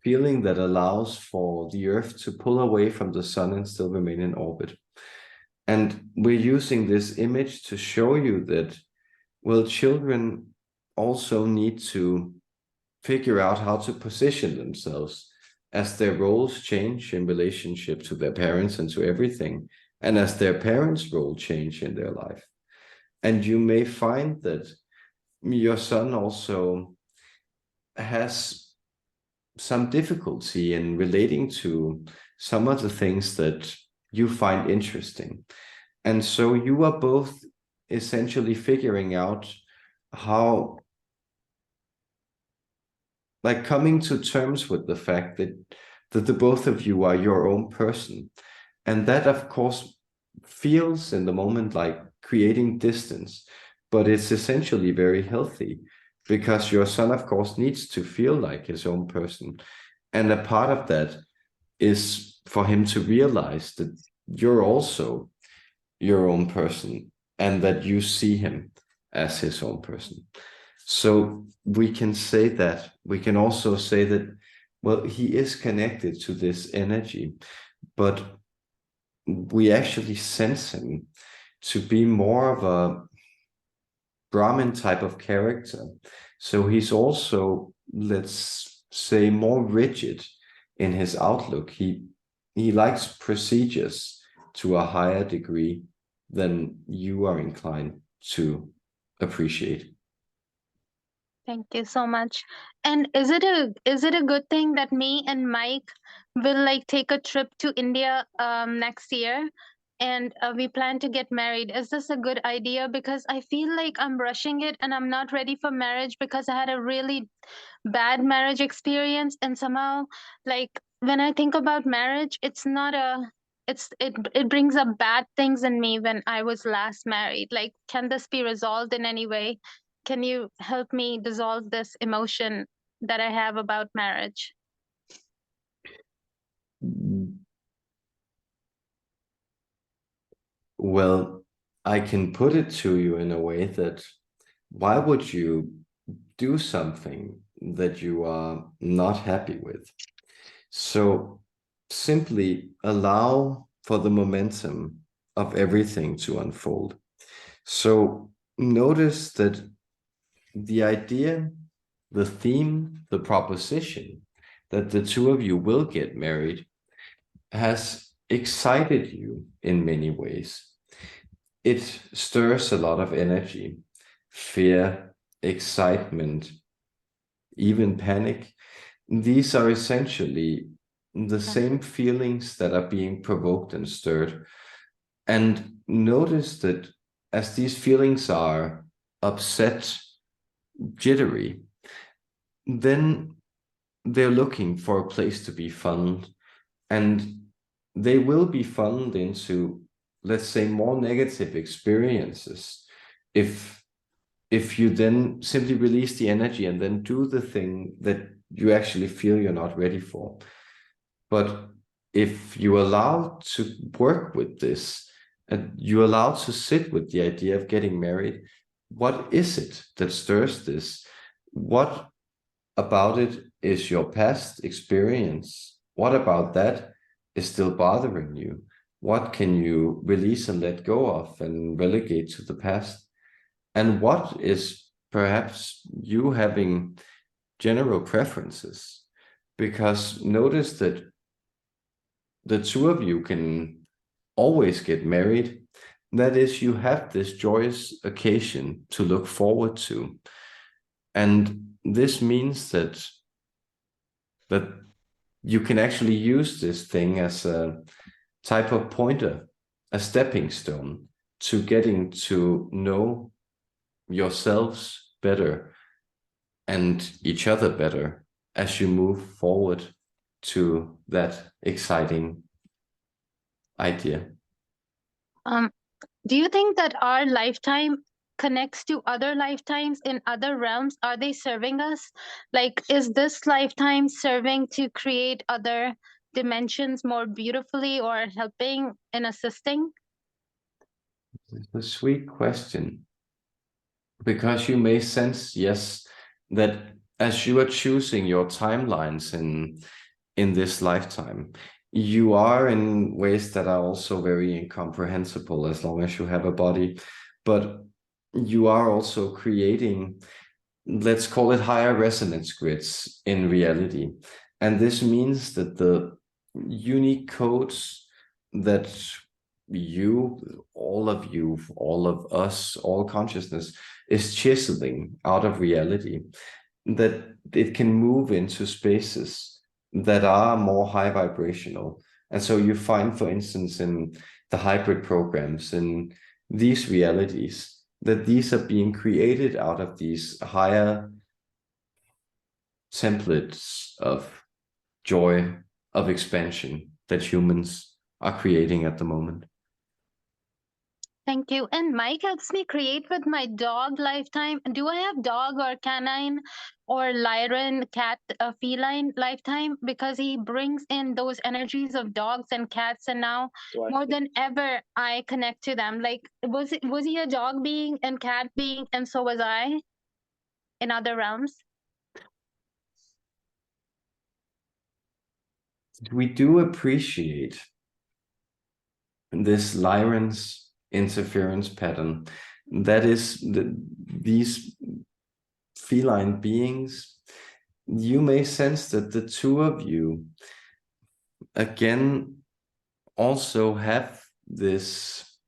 Speaker 1: feeling that allows for the Earth to pull away from the sun and still remain in orbit. And we're using this image to show you that, well, children also need to figure out how to position themselves as their roles change in relationship to their parents and to everything, and as their parents' role change in their life. And you may find that your son also has some difficulty in relating to some of the things that you find interesting. And so you are both essentially figuring out how, like, coming to terms with the fact that the both of you are your own person. And that, of course, feels in the moment like creating distance, but it's essentially very healthy, because your son, of course, needs to feel like his own person. And a part of that is for him to realize that you're also your own person, and that you see him as his own person. So we can say that. We can also say that, well, he is connected to this energy, but we actually sense him to be more of a Brahmin type of character. So he's also, let's say, more rigid in his outlook. He likes procedures to a higher degree than you are inclined to appreciate.
Speaker 6: Thank you so much. And is it a good thing that me and Mike will like take a trip to India next year, and we plan to get married? Is this a good idea? Because I feel like I'm rushing it and I'm not ready for marriage because I had a really bad marriage experience, and somehow like when I think about marriage, it's not a it brings up bad things in me when I was last married. Like, can this be resolved in any way? Can you help me dissolve this emotion that I have about marriage?
Speaker 1: Well, I can put it to you in a way that why would you do something that you are not happy with? So simply allow for the momentum of everything to unfold. So notice that the idea, the theme, the proposition that the two of you will get married has excited you in many ways. It stirs a lot of energy, fear, excitement, even panic. These are essentially the same feelings that are being provoked and stirred. And notice that as these feelings are upset, jittery, then they're looking for a place to be funneled, and they will be funneled into, let's say, more negative experiences if you then simply release the energy and then do the thing that you actually feel you're not ready for. But if you allow to work with this, and you allow to sit with the idea of getting married, what is it that stirs this? What about it is your past experience? What about that is still bothering you? What can you release and let go of and relegate to the past? And what is perhaps you having general preferences? Because notice that the two of you can always get married. That is, you have this joyous occasion to look forward to. And this means that you can actually use this thing as a type of pointer, a stepping stone to getting to know yourselves better and each other better as you move forward to that exciting idea.
Speaker 6: Do you think that our lifetime connects to other lifetimes in other realms? Are they serving us? Like, is this lifetime serving to create other dimensions more beautifully, or helping and assisting?
Speaker 1: It's a sweet question, because you may sense, yes, that as you are choosing your timelines in this lifetime, you are in ways that are also very incomprehensible as long as you have a body, but you are also creating, let's call it, higher resonance grids in reality. And this means that the unique codes that all of us, all consciousness is chiseling out of reality, that it can move into spaces that are more high vibrational. And so you find, for instance, in the hybrid programs, in these realities, that these are being created out of these higher templates of joy, of expansion that humans are creating at the moment.
Speaker 6: Thank you. And Mike helps me create with my dog lifetime. Do I have dog or canine or lyran, cat, feline lifetime? Because he brings in those energies of dogs and cats, and now more than ever, I connect to them. Like, was he a dog being and cat being, and so was I in other realms?
Speaker 1: We do appreciate this Lyran's interference pattern. That is, these feline beings, you may sense that the two of you, again, also have this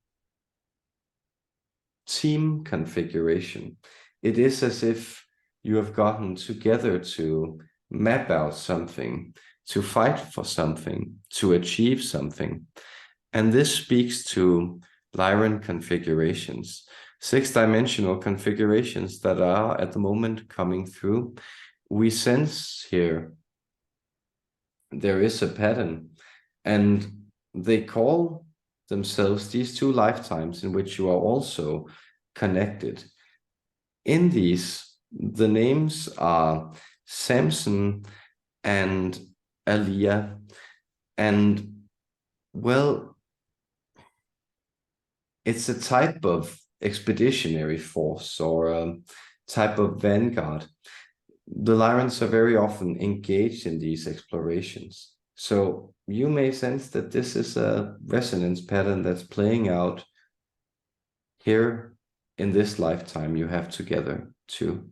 Speaker 1: team configuration. It is as if you have gotten together to map out something, to fight for something, to achieve something. And this speaks to Lyran configurations, 6-dimensional configurations that are at the moment coming through. We sense here there is a pattern, and they call themselves these 2 lifetimes in which you are also connected. In these, the names are Samson and Aliyah, and well, it's a type of expeditionary force or a type of vanguard. The Lyrans are very often engaged in these explorations. So you may sense that this is a resonance pattern that's playing out here in this lifetime you have together too.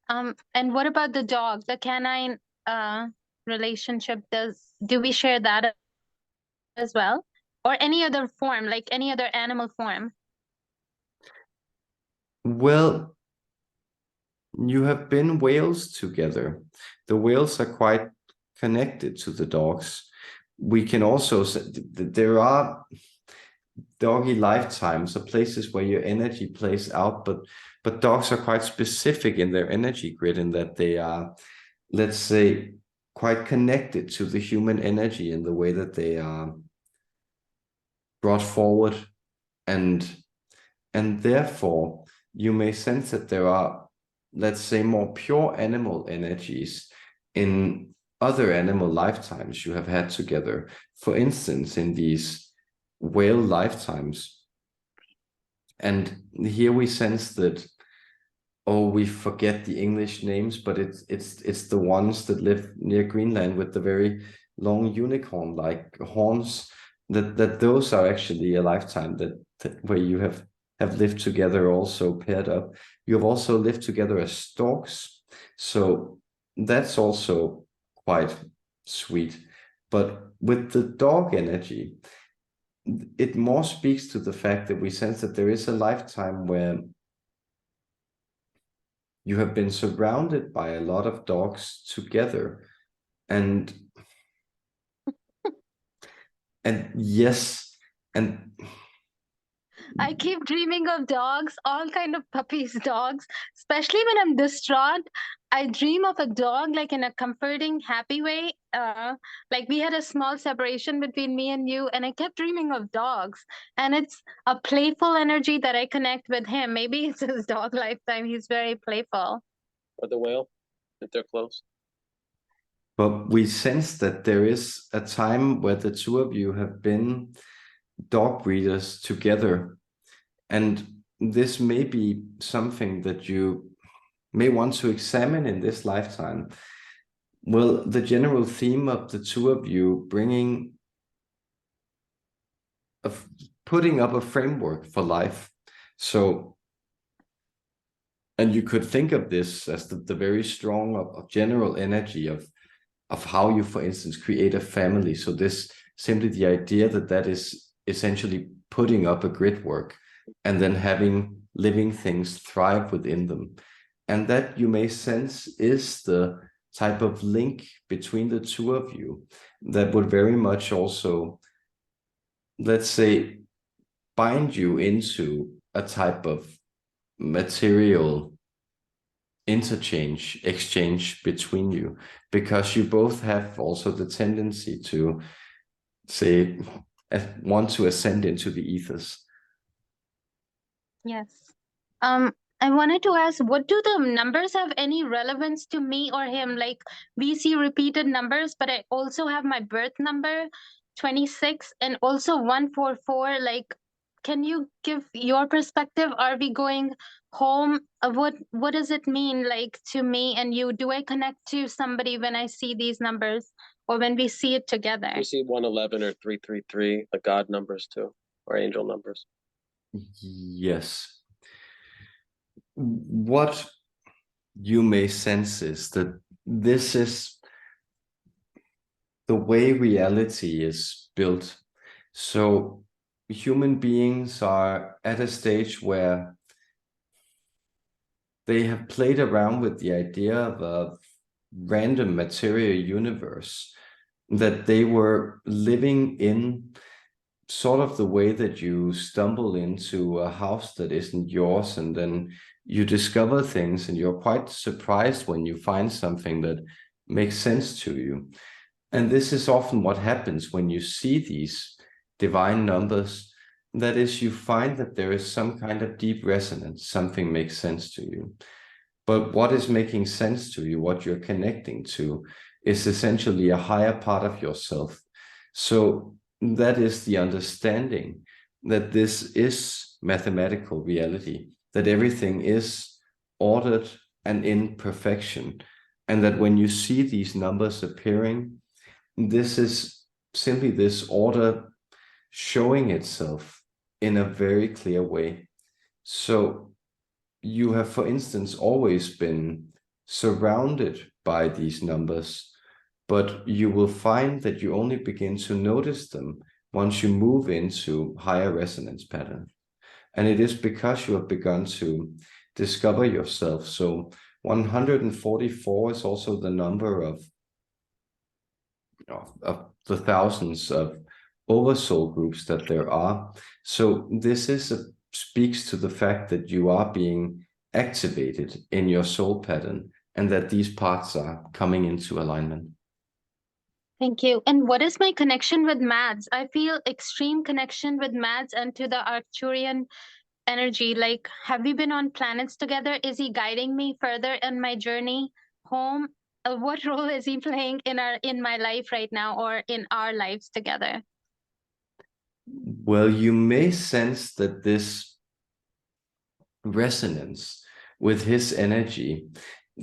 Speaker 6: And what about the dog, the canine relationship? Do we share that as well? Or any other form, like any other animal form?
Speaker 1: Well, you have been whales together. The whales are quite connected to the dogs. We can also say that there are doggy lifetimes or places where your energy plays out, but dogs are quite specific in their energy grid in that they are, let's say, quite connected to the human energy in the way that they are brought forward, and therefore you may sense that there are, let's say, more pure animal energies in other animal lifetimes you have had together. For instance, in these whale lifetimes. And here we sense that, oh, we forget the English names, but it's the ones that live near Greenland with the very long unicorn-like horns, that those are actually a lifetime that where you have lived together, also paired up. You have also lived together as storks. So that's also quite sweet. But with the dog energy, it more speaks to the fact that we sense that there is a lifetime where you have been surrounded by a lot of dogs together. And yes, and
Speaker 6: I keep dreaming of dogs, all kind of puppies, dogs, especially when I'm distraught. I dream of a dog like in a comforting, happy way. Like we had a small separation between me and you, and I kept dreaming of dogs. And it's a playful energy that I connect with him. Maybe it's his dog lifetime. He's very playful.
Speaker 4: Or the whale, if they're close.
Speaker 1: but we sense that there is a time where the 2 of you have been dog breeders together. And this may be something that you may want to examine in this lifetime. Well, the general theme of the 2 of you putting up a framework for life. So, and you could think of this as the very strong of general energy of how you, for instance, create a family. So this simply the idea that is essentially putting up a grid work and then having living things thrive within them. And that you may sense is the type of link between the 2 of you that would very much also, let's say, bind you into a type of material exchange between you, because you both have also the tendency to, say, want to ascend into the ethers.
Speaker 6: Yes. I wanted to ask, what do the numbers have any relevance to me or him? Like we see repeated numbers, but I also have my birth number, 26, and also 144. Like, can you give your perspective? Are we going home? What does it mean, like, to me and you? Do I connect to somebody when I see these numbers or when we see it together?
Speaker 4: We see 111 or 333, the God numbers too, or angel numbers.
Speaker 1: Yes. What you may sense is that this is the way reality is built. So human beings are at a stage where they have played around with the idea of a random material universe, that they were living in sort of the way that you stumble into a house that isn't yours, and then you discover things and you're quite surprised when you find something that makes sense to you. And this is often what happens when you see these divine numbers. That is, you find that there is some kind of deep resonance, something makes sense to you. But what is making sense to you, what you're connecting to, is essentially a higher part of yourself. So that is the understanding that this is mathematical reality, that everything is ordered and in perfection. And that when you see these numbers appearing, this is simply this order showing itself in a very clear way. So you have, for instance, always been surrounded by these numbers, but you will find that you only begin to notice them once you move into higher resonance patterns. And it is because you have begun to discover yourself. So 144 is also the number of the thousands of oversoul groups that there are. So this speaks to the fact that you are being activated in your soul pattern, and that these parts are coming into alignment.
Speaker 6: Thank you. And what is my connection with Mads? I feel extreme connection with Mads and to the Arcturian energy. Like, have we been on planets together? Is he guiding me further in my journey home? What role is he playing in my life right now, or in our lives together?
Speaker 1: Well, you may sense that this resonance with his energy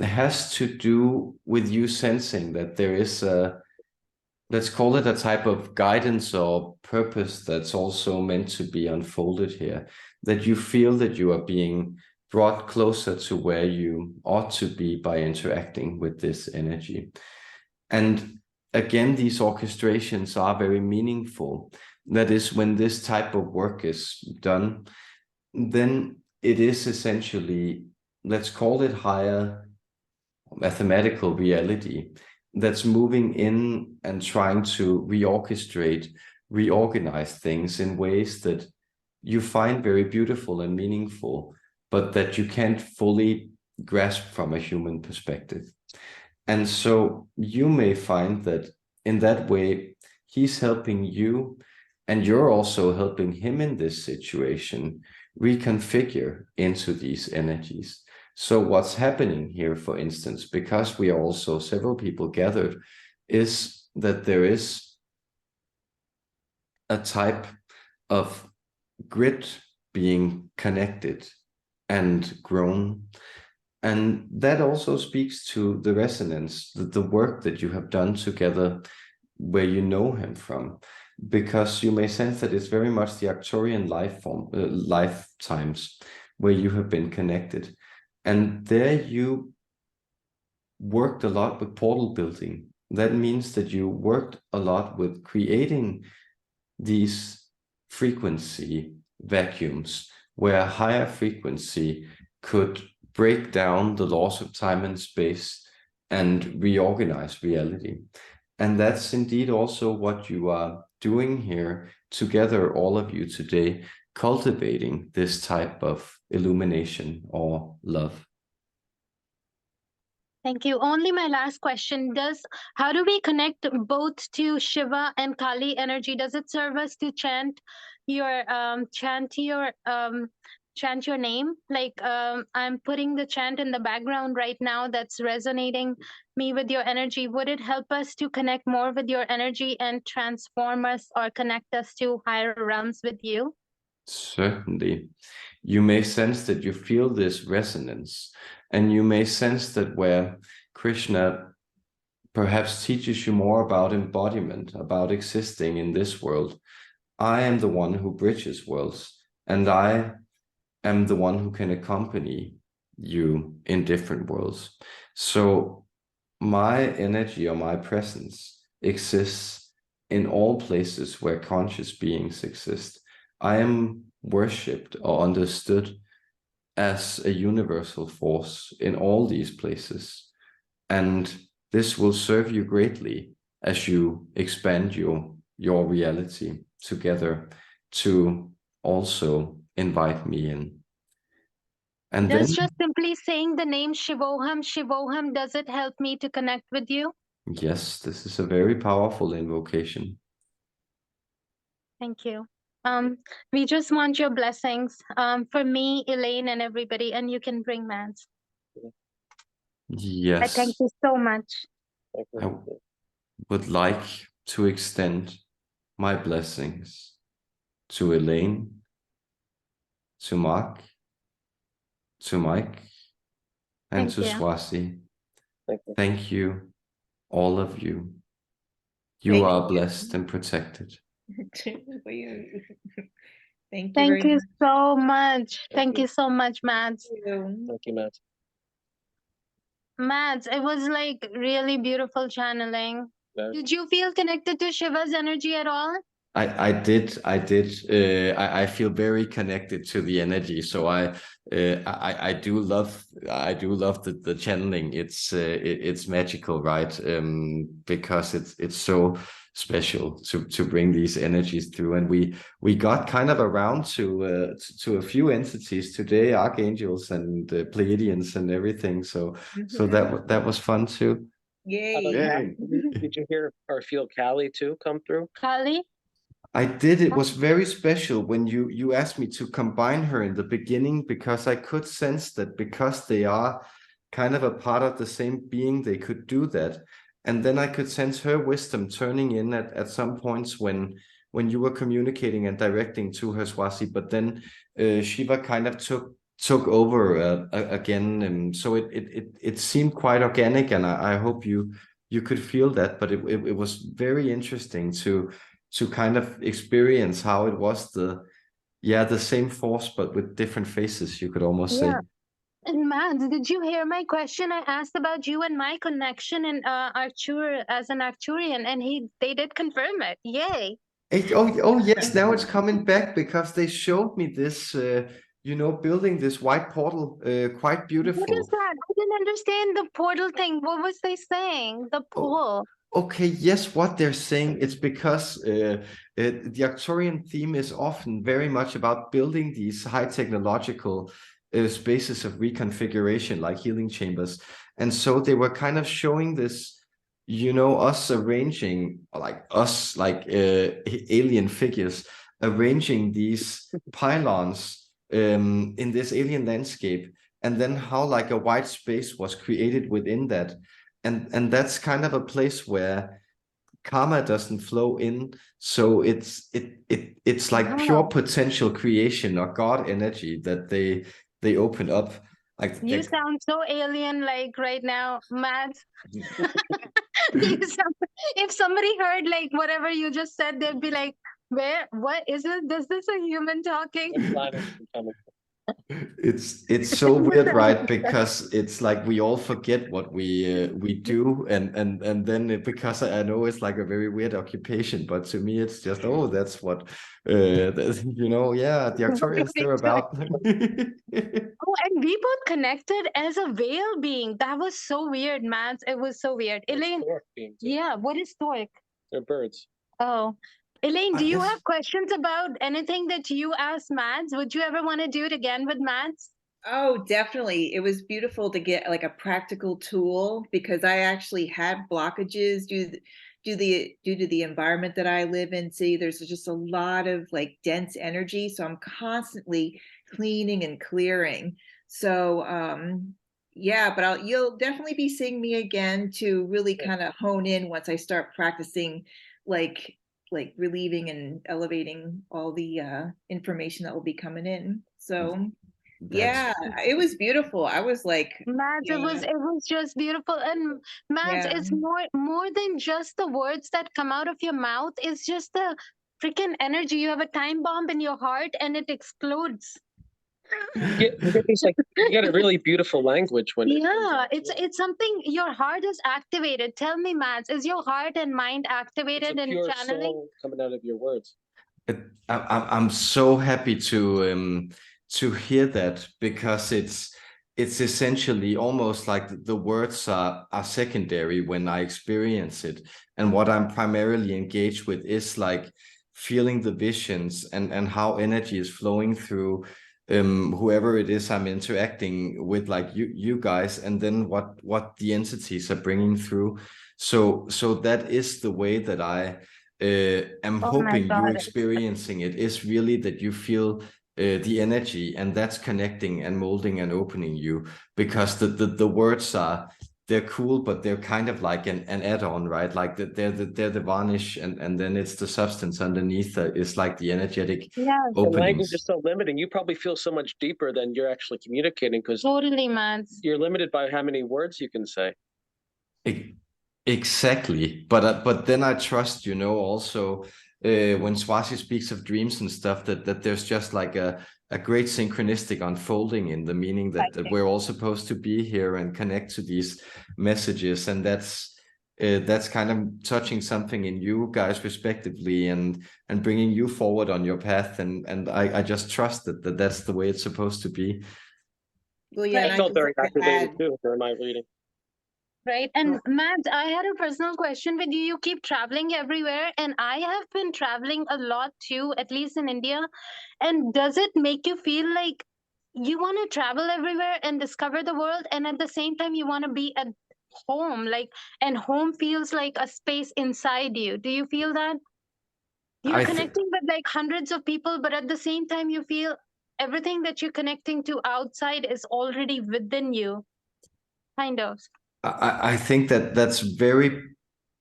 Speaker 1: has to do with you sensing that there is a, let's call it a type of guidance or purpose that's also meant to be unfolded here, that you feel that you are being brought closer to where you ought to be by interacting with this energy. And again, these orchestrations are very meaningful. That is, when this type of work is done, then it is essentially, let's call it higher mathematical reality that's moving in and trying to reorchestrate, reorganize things in ways that you find very beautiful and meaningful, but that you can't fully grasp from a human perspective. And so you may find that in that way, he's helping you, and you're also helping him in this situation reconfigure into these energies. So what's happening here, for instance, because we are also several people gathered, is that there is a type of grid being connected and grown. And that also speaks to the resonance, the work that you have done together, where you know him from, because you may sense that it's very much the Arcturian lifetimes where you have been connected. And there you worked a lot with portal building. That means that you worked a lot with creating these frequency vacuums where a higher frequency could break down the laws of time and space and reorganize reality. And that's indeed also what you are doing here together, all of you today, cultivating this type of illumination or love.
Speaker 6: Thank you. Only my last question. How do we connect both to Shiva and Kaali energy? Does it serve us to chant your name? Like, I'm putting the chant in the background right now that's resonating me with your energy. Would it help us to connect more with your energy and transform us or connect us to higher realms with you?
Speaker 1: Certainly. You may sense that you feel this resonance, and you may sense that where Krishna perhaps teaches you more about embodiment, about existing in this world, I am the one who bridges worlds, and I am the one who can accompany you in different worlds. So my energy or my presence exists in all places where conscious beings exist. I am worshipped or understood as a universal force in all these places. And this will serve you greatly as you expand your reality together to also invite me in. And
Speaker 6: Does
Speaker 1: then,
Speaker 6: just simply saying the name Shivoham, Shivoham, does it help me to connect with you?
Speaker 1: yes, this is a very powerful invocation.
Speaker 6: Thank you. We just want your blessings for me, Elaine, and everybody, and you can bring Mads. I thank
Speaker 1: Yes,
Speaker 6: you so much.
Speaker 4: Thank
Speaker 1: I
Speaker 4: you.
Speaker 1: would like to extend my blessings to Elaine, to Mark, to Mike, and
Speaker 6: Thank
Speaker 1: to
Speaker 6: you.
Speaker 1: Swasi.
Speaker 4: Thank you.
Speaker 1: Thank you, all of you. You
Speaker 2: Thank
Speaker 1: are
Speaker 2: you.
Speaker 1: blessed and protected.
Speaker 2: Thank you
Speaker 6: Thank
Speaker 2: very
Speaker 6: you so much. Thank
Speaker 4: you.
Speaker 6: you so much, Mads.
Speaker 2: much.
Speaker 4: Thank you, Matt.
Speaker 6: Mads, it was like really beautiful channeling.
Speaker 4: Yeah.
Speaker 6: Did you feel connected to Shiva's energy at all?
Speaker 1: I did. I feel very connected to the energy. So I do love the channeling. It's magical, right? Because it's so special to bring these energies through. And we got kind of around to a few entities today, archangels and Pleiadians and everything. So that was fun too.
Speaker 4: How about
Speaker 2: Yay.
Speaker 3: Yay.
Speaker 4: Did you hear or feel Kaali too come through?
Speaker 6: Kaali?
Speaker 1: I did. It was very special when you asked me to combine her in the beginning, because I could sense that because they are kind of a part of the same being, they could do that. And then I could sense her wisdom turning in at some points when you were communicating and directing to her, Swasi. But then Shiva kind of took over again, and so it seemed quite organic, and I hope you could feel that. But it was very interesting to kind of experience how it was the same force but with different faces, you could almost say.
Speaker 6: Yeah. And Mads, did you hear my question? I asked about you and my connection in Arctur as an Arcturian, and they did confirm it. Yay.
Speaker 1: Oh yes, now it's coming back because they showed me this building this white portal, quite
Speaker 6: What
Speaker 1: beautiful.
Speaker 6: is that? I didn't understand the portal thing. What was they saying? The pool.
Speaker 1: Okay, yes, what they're saying, it's because the Arcturian theme is often very much about building these high technological spaces of reconfiguration, like healing chambers. And so they were kind of showing this, us arranging, like alien figures, arranging these pylons in this alien landscape, and then how like a white space was created within that. And that's kind of a place where karma doesn't flow in, so it's like pure
Speaker 6: Wow.
Speaker 1: potential creation or God energy that they open up. Like
Speaker 6: You sound so alien-like right now, Mads. If somebody heard like whatever you just said, they'd be like, "Where? What is it? Is this a human talking?"
Speaker 4: What planet is it coming from?
Speaker 1: it's so weird, right? Because it's like we all forget what we do, and then because I know it's like a very weird occupation, but to me it's just, oh, that's what yeah, the Arcturians, they're about.
Speaker 6: Oh, and we both connected as a whale being. That was so weird, Mads. It was so weird. Elaine,
Speaker 4: Stork beings.
Speaker 6: yeah, what is stork?
Speaker 4: They're birds.
Speaker 6: Oh, Elaine, do you
Speaker 1: Yes.
Speaker 6: have questions about anything that you asked Mads? Would you ever want to do it again with Mads?
Speaker 2: Oh, definitely. It was beautiful to get like a practical tool, because I actually have blockages due to the environment that I live in. See, there's just a lot of like dense energy, so I'm constantly cleaning and clearing. So yeah, but you'll definitely be seeing me again to really kind of hone in once I start practicing like relieving and elevating all the information that will be coming in. So yeah, it was beautiful. I was like,
Speaker 6: Mads,
Speaker 2: yeah,
Speaker 6: it was just beautiful. And Mads,
Speaker 2: yeah.
Speaker 6: it's more than just the words that come out of your mouth. It's just the freaking energy. You have a time bomb in your heart and it explodes.
Speaker 4: You get these like you get a really beautiful language when it comes
Speaker 6: Yeah,
Speaker 4: out.
Speaker 6: it's something your heart is activated. Tell me, Mads, is your heart and mind
Speaker 4: It's
Speaker 6: activated
Speaker 4: a
Speaker 6: in
Speaker 4: pure
Speaker 6: channeling?
Speaker 4: soul coming out of your words.
Speaker 1: I'm so happy to hear that, because it's essentially almost like the words are secondary when I experience it, and what I'm primarily engaged with is like feeling the visions and how energy is flowing through whoever it is I'm interacting with, like you guys, and then what the entities are bringing through. So that is the way that I am
Speaker 6: Oh my
Speaker 1: hoping you
Speaker 6: God.
Speaker 1: experiencing it, is really that you feel the energy, and that's connecting and molding and opening you, because the words they're cool, but they're kind of like an add-on, right? Like they're the varnish, and then it's the substance underneath that is like the energetic
Speaker 6: Yeah,
Speaker 4: The language
Speaker 1: openings.
Speaker 4: is so limiting. You probably feel so much deeper than you're actually communicating, because
Speaker 6: totally, Mads.
Speaker 4: you're limited by how many words you can say.
Speaker 1: Exactly, but then I trust, also when Swati speaks of dreams and stuff, that there's just like a great synchronistic unfolding, in the meaning that we're all supposed to be here and connect to these messages, and that's kind of touching something in you guys respectively, and bringing you forward on your path, and I just trust that that's the way it's supposed to be.
Speaker 2: Well, yeah, and
Speaker 4: I
Speaker 2: I
Speaker 4: felt
Speaker 2: just
Speaker 4: very
Speaker 2: like to
Speaker 4: activated
Speaker 2: add,
Speaker 4: too during my reading.
Speaker 6: Right. And Mads, I had a personal question with you. You keep traveling everywhere, and I have been traveling a lot too, at least in India. And does it make you feel like you want to travel everywhere and discover the world, and at the same time you want to be at home, like, and home feels like a space inside you? Do you feel that? You're
Speaker 1: I th
Speaker 6: connecting with like hundreds of people, but at the same time you feel everything that you're connecting to outside is already within you, kind of.
Speaker 1: I think that that's very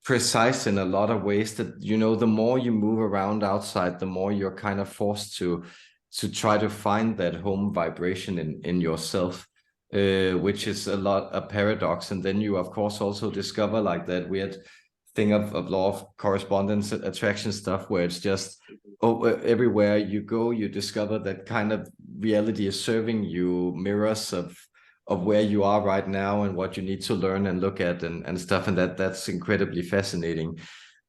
Speaker 1: precise in a lot of ways, that the more you move around outside, the more you're kind of forced to try to find that home vibration in yourself, which is a paradox. And then you of course also discover like that weird thing of law of correspondence attraction stuff, where it's just everywhere you go you discover that kind of reality is serving you mirrors of where you are right now, and what you need to learn and look at, and stuff, and that's incredibly fascinating.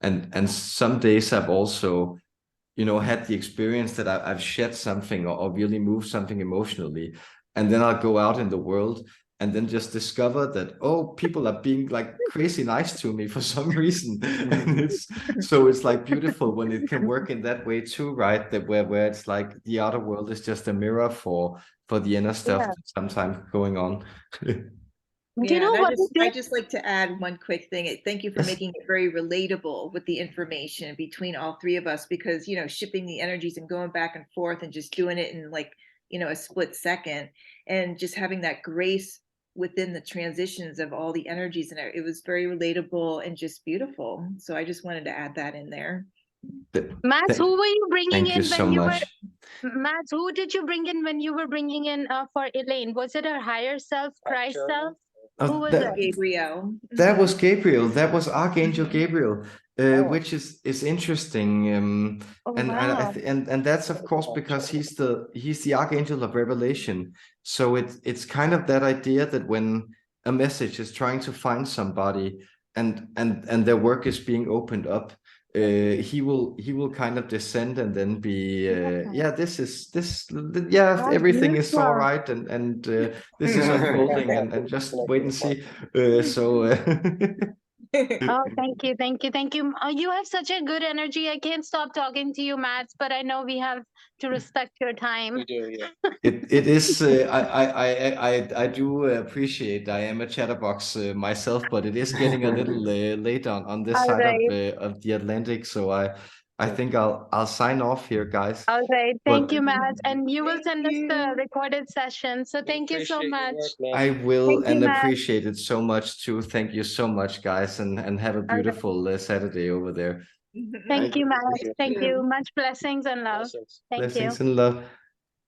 Speaker 1: And some days I've also had the experience that I've shed something, or really moved something emotionally, and then I'll go out in the world and then just discover that, oh, people are being like crazy nice to me for some reason. And it's like beautiful when it can work in that way too, right? That where it's like the outer world is just a mirror for the inner stuff
Speaker 6: Yeah.
Speaker 1: that's sometimes going on.
Speaker 6: Do you
Speaker 2: yeah,
Speaker 6: know
Speaker 2: and
Speaker 6: what
Speaker 2: I just like to add one quick thing. Thank you for
Speaker 1: Yes.
Speaker 2: making it very relatable with the information between all three of us, because shipping the energies and going back and forth and just doing it in like a split second, and just having that grace within the transitions of all the energies, and it was very relatable and just beautiful. So I just wanted to add that in there.
Speaker 6: Mads, who were you bringing
Speaker 1: Thank you
Speaker 6: in
Speaker 1: so
Speaker 6: when you were
Speaker 1: much.
Speaker 6: Mads, who did you bring in when you were bringing in for Elaine? Was it her higher self, Christ self? Who was it?
Speaker 2: Gabriel.
Speaker 1: That was Gabriel. That was Archangel Gabriel,
Speaker 4: Oh.
Speaker 1: which is interesting.
Speaker 6: Oh,
Speaker 1: And
Speaker 6: wow.
Speaker 1: and that's of course because he's the Archangel of Revelation. So it's kind of that idea that when a message is trying to find somebody, and their work is being opened up, he will kind of descend and then be
Speaker 6: That's
Speaker 1: everything is all
Speaker 6: beautiful.
Speaker 1: right, and this is unfolding, and just wait and see.
Speaker 6: Oh, thank you, thank you, thank you. You have such a good energy. I can't stop talking to you, Mads, but I know we have to respect your time.
Speaker 4: We do, yeah.
Speaker 1: It is I do appreciate. I am a chatterbox myself, but it is getting a little late on this
Speaker 6: All
Speaker 1: side
Speaker 6: right,
Speaker 1: of the Atlantic, so I think I'll sign off here, guys.
Speaker 6: all right. Thank
Speaker 1: But
Speaker 6: you, Mads. And you will
Speaker 2: Thank
Speaker 6: send us the
Speaker 2: you.
Speaker 6: recorded session. So thank you so
Speaker 4: Appreciate your
Speaker 6: much.
Speaker 4: work, man.
Speaker 1: I will,
Speaker 6: Thank you,
Speaker 1: and
Speaker 6: Mads.
Speaker 1: appreciate it so much too. Thank you so much, guys, and have a
Speaker 6: All right.
Speaker 1: beautiful Saturday over there.
Speaker 6: Thank you, Mads.
Speaker 4: Thank
Speaker 6: Thank you. Much blessings and love.
Speaker 4: Blessings.
Speaker 6: Thank you.
Speaker 1: Blessings and love.